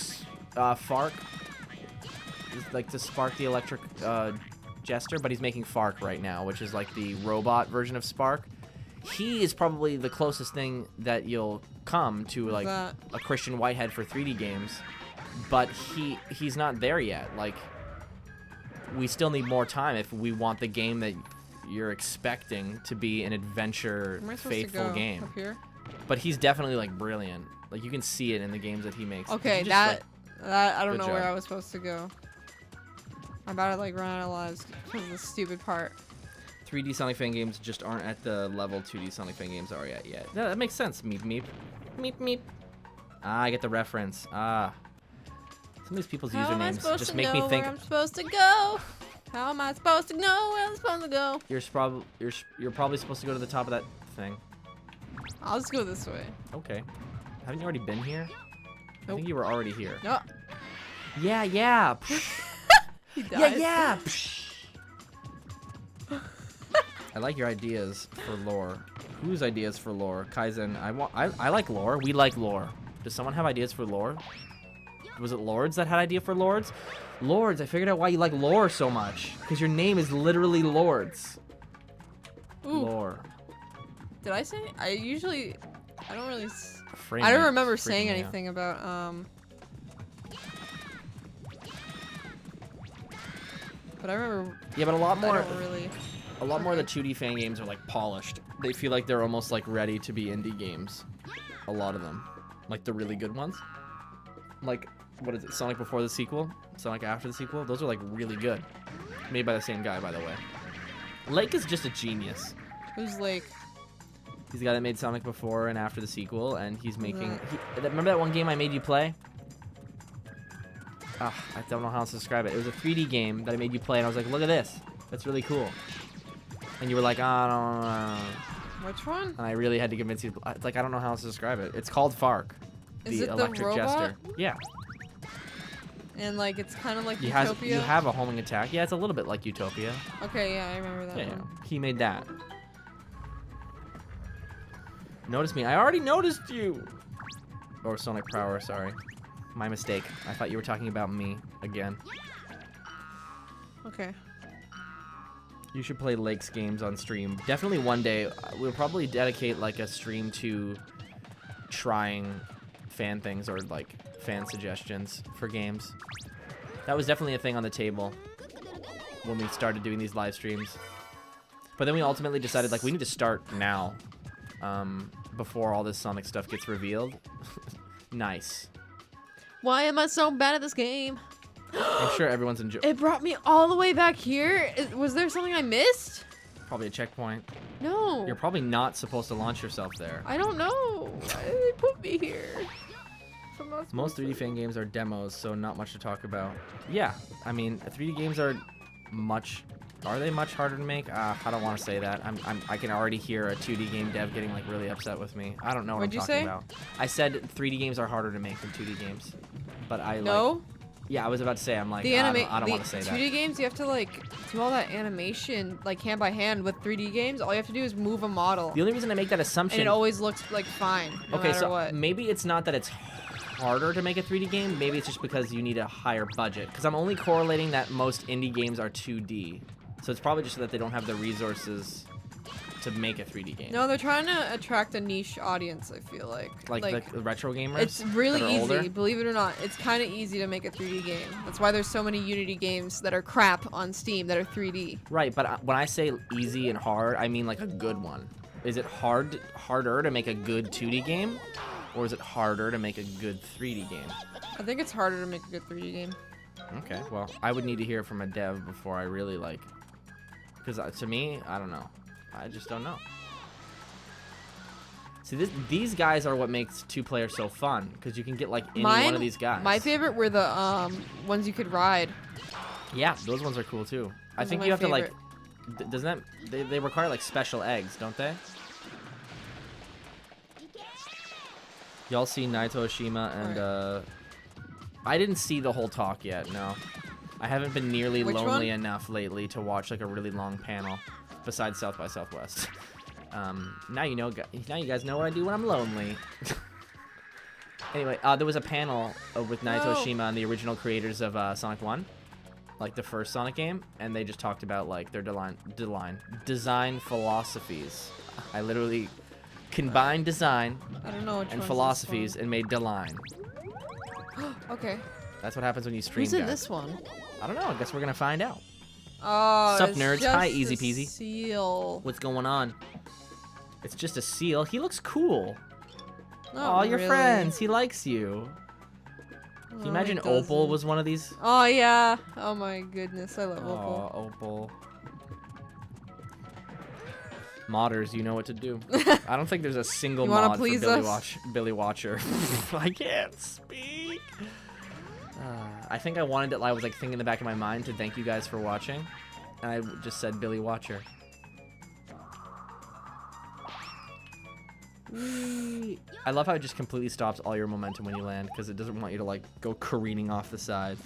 Speaker 1: Fark, is like to Spark the Electric Jester, but he's making Fark right now, which is like the robot version of Spark. He is probably the closest thing that you'll come to like
Speaker 2: that?
Speaker 1: a Christian Whitehead for 3D games, but he's not there yet. Like, we still need more time if we want the game that you're expecting to be an adventure
Speaker 2: Where am I supposed to
Speaker 1: faithful
Speaker 2: go?
Speaker 1: game.
Speaker 2: Up here?
Speaker 1: But he's definitely like brilliant. Like, you can see it in the games that he makes.
Speaker 2: Okay,
Speaker 1: He just,
Speaker 2: that I don't
Speaker 1: good
Speaker 2: know where
Speaker 1: job.
Speaker 2: I was supposed to go. I'm about to like run out of lives because of the stupid part.
Speaker 1: 3D Sonic fan games just aren't at the level 2D Sonic fan games are at yet. Yeah, that makes sense. Meep meep. Meep meep. Ah, I get the reference. Ah. Some of these people's
Speaker 2: How am I
Speaker 1: usernames
Speaker 2: supposed
Speaker 1: just
Speaker 2: to
Speaker 1: make
Speaker 2: know
Speaker 1: me think
Speaker 2: where I'm supposed to go? How am I supposed to know where I'm supposed to go?
Speaker 1: you're probably supposed to go to the top of that thing.
Speaker 2: I'll just go this way.
Speaker 1: Okay. Haven't you already been here? I
Speaker 2: Nope.
Speaker 1: think you were already here.
Speaker 2: No.
Speaker 1: Yeah.
Speaker 2: He
Speaker 1: Yeah,
Speaker 2: died.
Speaker 1: yeah. I like your ideas for lore. Whose ideas for lore? Kaizen. I like lore. We like lore. Does someone have ideas for lore? Was it Lourdes that had idea for Lourdes? Lourdes, I figured out why you like lore so much. Because your name is literally Lourdes.
Speaker 2: Ooh.
Speaker 1: Lore.
Speaker 2: Did I say? I don't really.
Speaker 1: Frame
Speaker 2: I don't
Speaker 1: it.
Speaker 2: remember
Speaker 1: Freaking
Speaker 2: saying
Speaker 1: me out.
Speaker 2: anything about But I remember.
Speaker 1: Yeah, but a lot more.
Speaker 2: I don't really.
Speaker 1: A lot more of the 2D fan games are like polished. They feel like they're almost like ready to be indie games. A lot of them, like the really good ones. Like, what is it? Sonic before the sequel, Sonic after the sequel. Those are like really good. Made by the same guy, by the way. Lake is just a genius.
Speaker 2: Who's Lake?
Speaker 1: He's the guy that made Sonic before and after the sequel, and he's making. Remember that one game I made you play? I don't know how else to describe it. It was a 3D game that I made you play, and I was like, "Look at this. That's really cool." And you were like, "I don't know."
Speaker 2: Which one?
Speaker 1: And I really had to convince you. Like, I don't know how else to describe it. It's called Fark.
Speaker 2: Is it the
Speaker 1: Electric
Speaker 2: robot?
Speaker 1: Jester. Yeah.
Speaker 2: And like it's kind of like
Speaker 1: You
Speaker 2: Utopia.
Speaker 1: have a homing attack. Yeah, it's a little bit like Utopia.
Speaker 2: Okay, yeah, I remember that
Speaker 1: Yeah,
Speaker 2: one.
Speaker 1: he made that. Notice me. I already noticed you. Or Sonic Prower, sorry. My mistake. I thought you were talking about me again.
Speaker 2: Okay.
Speaker 1: You should play Lake's games on stream. Definitely one day. We'll probably dedicate like a stream to trying fan things or like fan suggestions for games. That was definitely a thing on the table when we started doing these live streams. But then we ultimately decided like we need to start now, before all this Sonic stuff gets revealed. Nice.
Speaker 2: Why am I so bad at this game?
Speaker 1: I'm sure everyone's enjoying.
Speaker 2: It brought me all the way back here. Was there something I missed?
Speaker 1: Probably a checkpoint.
Speaker 2: No.
Speaker 1: You're probably not supposed to launch yourself there.
Speaker 2: I don't know. Why did they put me here? I'm not
Speaker 1: Most
Speaker 2: supposed
Speaker 1: 3D fan games are demos, so not much to talk about. Yeah, I mean, 3D games are much. Are they much harder to make? I don't want to say that. I can already hear a 2D game dev getting like really upset with me. I don't know what
Speaker 2: What'd
Speaker 1: I'm
Speaker 2: you
Speaker 1: talking
Speaker 2: say?
Speaker 1: about. I said 3D games are harder to make than 2D games, but I
Speaker 2: No.
Speaker 1: like. Yeah, I was about to say. I'm like,
Speaker 2: The
Speaker 1: I don't want to say
Speaker 2: 2D
Speaker 1: that.
Speaker 2: games, you have to like do all that animation like hand by hand. With 3D games, all you have to do is move a model,
Speaker 1: The only reason I make that assumption.
Speaker 2: and it always looks like fine, no
Speaker 1: Okay,
Speaker 2: matter
Speaker 1: so
Speaker 2: what.
Speaker 1: maybe it's not that it's harder to make a 3D game. Maybe it's just because you need a higher budget. Because I'm only correlating that most indie games are 2D. So it's probably just that they don't have the resources to make a 3D game.
Speaker 2: No, they're trying to attract a niche audience. I feel like
Speaker 1: the retro gamers.
Speaker 2: it's really
Speaker 1: that are
Speaker 2: easy.
Speaker 1: older?
Speaker 2: Believe it or not, it's kind of easy to make a 3D game. That's why there's so many Unity games that are crap on Steam that are 3D.
Speaker 1: Right, but when I say easy and hard, I mean like a good one. Is it harder to make a good 2D game, or is it harder to make a good 3D game?
Speaker 2: I think it's harder to make a good 3D game.
Speaker 1: Okay, well, I would need to hear it from a dev before I really like. Because to me, I don't know. I just don't know. See, these guys are what makes 2-player so fun, because you can get like any one of these guys.
Speaker 2: My favorite were the ones you could ride.
Speaker 1: Yeah, those ones are cool too. I
Speaker 2: Those
Speaker 1: think
Speaker 2: are
Speaker 1: you
Speaker 2: my
Speaker 1: have to like. Doesn't that they require like special eggs, don't they? Y'all see Naito Oshima and I didn't see the whole talk yet. No, I haven't been nearly
Speaker 2: Which
Speaker 1: lonely
Speaker 2: one?
Speaker 1: enough lately to watch like a really long panel. Besides South by Southwest. Now you know. Now you guys know what I do when I'm lonely. Anyway, there was a panel with Naito
Speaker 2: No.
Speaker 1: Oshima and the original creators of Sonic 1, like the first Sonic game, and they just talked about like their design philosophies. I literally combined design
Speaker 2: I don't know which
Speaker 1: and
Speaker 2: one's
Speaker 1: philosophies
Speaker 2: this
Speaker 1: and made Deline.
Speaker 2: one. Okay.
Speaker 1: That's what happens when you stream.
Speaker 2: Who's in
Speaker 1: guys.
Speaker 2: this one?
Speaker 1: I don't know. I guess we're gonna find out.
Speaker 2: Oh,
Speaker 1: Sup,
Speaker 2: it's
Speaker 1: nerds?
Speaker 2: just
Speaker 1: Hi, easy
Speaker 2: a
Speaker 1: peasy.
Speaker 2: Seal.
Speaker 1: What's going on? It's just a seal. He looks cool.
Speaker 2: Not
Speaker 1: Oh, your
Speaker 2: really.
Speaker 1: friends. He likes you. Can you
Speaker 2: Oh,
Speaker 1: imagine
Speaker 2: he
Speaker 1: Opal
Speaker 2: doesn't.
Speaker 1: was one of these?
Speaker 2: Oh yeah. Oh my goodness, I love Opal.
Speaker 1: Oh, Opal. Modders, you know what to do. I don't think there's a single
Speaker 2: You wanna
Speaker 1: mod for
Speaker 2: please
Speaker 1: Billy,
Speaker 2: us?
Speaker 1: Billy Watcher. I can't speak. I think I wanted it. I was like thinking in the back of my mind to thank you guys for watching, and I just said Billy Watcher. I love how it just completely stops all your momentum when you land, because it doesn't want you to like go careening off the side.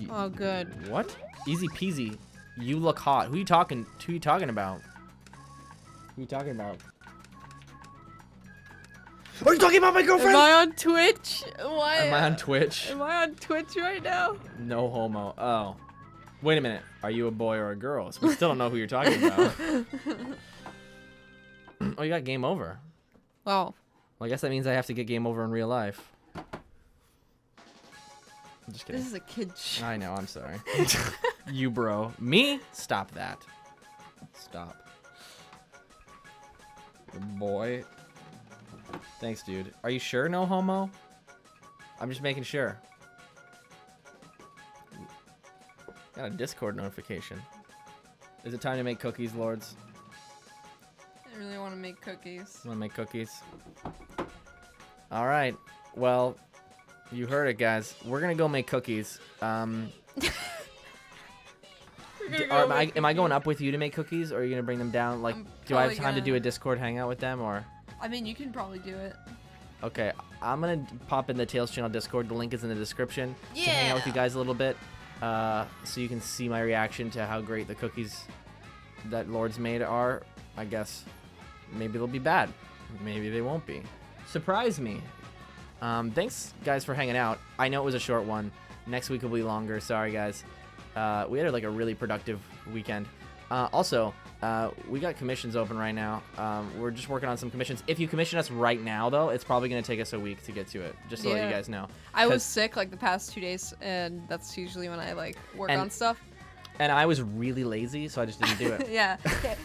Speaker 2: Oh good.
Speaker 1: What? Easy peasy. You look hot. Who you talking? Who you talking about? Who you talking about? Are you talking about my girlfriend?
Speaker 2: Am I on Twitch? Why?
Speaker 1: Am I on Twitch?
Speaker 2: Am I on Twitch right now?
Speaker 1: No homo. Oh. Wait a minute. Are you a boy or a girl? So we still don't know who you're talking about. Oh, you got game over.
Speaker 2: Wow.
Speaker 1: Well, I guess that means I have to get game over in real life. I'm just kidding.
Speaker 2: This is a kid show.
Speaker 1: I know, I'm sorry. You, bro. Me? Stop that. Stop. Boy. Thanks, dude. Are you sure no homo? I'm just making sure. Got a Discord notification. Is it time to make cookies, Lords?
Speaker 2: I really want to make cookies.
Speaker 1: Want to make cookies? All right. Well, you heard it, guys. We're gonna go make cookies. Am I going up with you to make cookies, or are you gonna bring them down? Like, do I have time to do a Discord hangout with them, or?
Speaker 2: I mean, you can probably do it.
Speaker 1: Okay, I'm gonna pop in the Tails channel Discord. The link is in the description to hang out with you guys a little bit, so you can see my reaction to how great the cookies that Lords made are. I guess maybe they'll be bad, maybe they won't be. Surprise me. Thanks guys for hanging out. I know it was a short one. Next week will be longer. Sorry guys. We had like a really productive weekend. Also, we got commissions open right now. We're just working on some commissions. If you commission us right now, though, it's probably going to take us a week to get to it, just to let you guys know.
Speaker 2: I was sick like the past 2 days, and that's usually when I like work on stuff.
Speaker 1: And I was really lazy, so I just didn't do it.
Speaker 2: Yeah.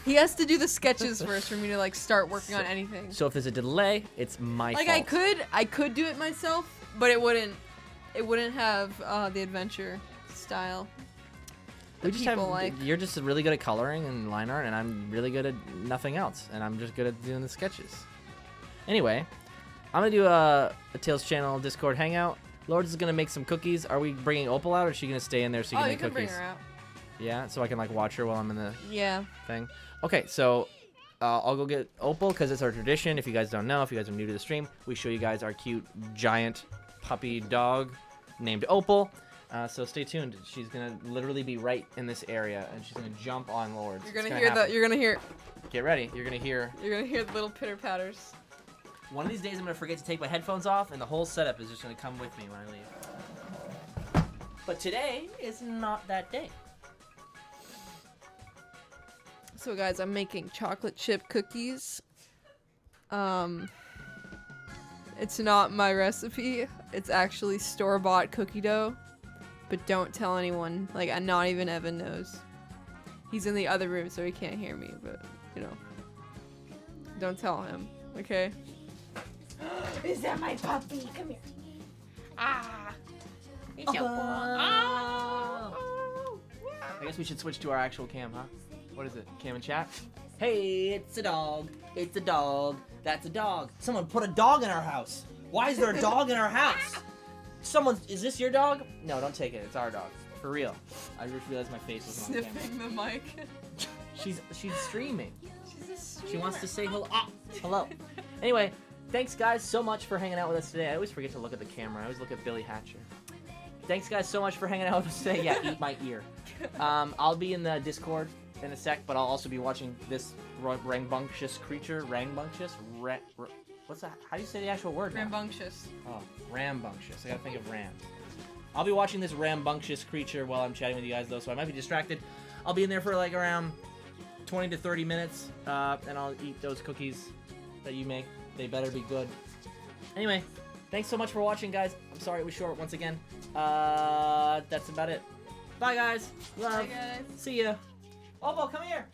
Speaker 2: He has to do the sketches first for me to like start working on anything.
Speaker 1: So if there's a delay, it's my fault.
Speaker 2: Like I could do it myself, but it wouldn't have the adventure style.
Speaker 1: We just have, you're just really good at coloring and line art, and I'm really good at nothing else, and I'm just good at doing the sketches. Anyway, I'm gonna do a Tails channel Discord hangout. Lourdes is gonna make some cookies. Are we bringing Opal out, or is she gonna stay in there so you can make cookies?
Speaker 2: Bring her out.
Speaker 1: Yeah, so I can like watch her while I'm in the thing. Okay, so I'll go get Opal because it's our tradition. If you guys don't know, if you guys are new to the stream, we show you guys our cute giant puppy dog named Opal. So stay tuned. She's gonna literally be right in this area, and she's gonna jump on Lourdes.
Speaker 2: You're gonna hear.
Speaker 1: Get ready. You're gonna hear
Speaker 2: the little pitter patters.
Speaker 1: One of these days, I'm gonna forget to take my headphones off, and the whole setup is just gonna come with me when I leave. But today is not that day.
Speaker 2: So guys, I'm making chocolate chip cookies. It's not my recipe. It's actually store-bought cookie dough. But don't tell anyone. Like, not even Evan knows. He's in the other room, so he can't hear me. But, you know. Don't tell him. Okay?
Speaker 3: Is that my puppy? Come here. Ah. It's so cool. Oh.
Speaker 1: I guess we should switch to our actual cam, huh? What is it? Cam and chat? Hey, it's a dog. It's a dog. That's a dog. Someone put a dog in our house. Why is there a dog in our house? Is this your dog? No, don't take it. It's our dog. For real. I just realized my face was on camera.
Speaker 2: Sniffing the mic.
Speaker 1: She's streaming.
Speaker 2: She's a streamer.
Speaker 1: She wants to say hello. Hello. Anyway, thanks guys so much for hanging out with us today. I always forget to look at the camera. I always look at Billy Hatcher. Thanks guys so much for hanging out with us today. Yeah, eat my ear. I'll be in the Discord in a sec, but I'll also be watching this rambunctious creature. Rambunctious? What's that? How do you say the actual word?
Speaker 2: Rambunctious.
Speaker 1: Oh, rambunctious. I gotta think of ram. I'll be watching this rambunctious creature while I'm chatting with you guys, though, so I might be distracted. I'll be in there for like around 20 to 30 minutes, and I'll eat those cookies that you make. They better be good. Anyway, thanks so much for watching, guys. I'm sorry it was short once again. That's about it. Bye, guys. Love.
Speaker 2: Bye, guys.
Speaker 1: See ya. Opal, come here.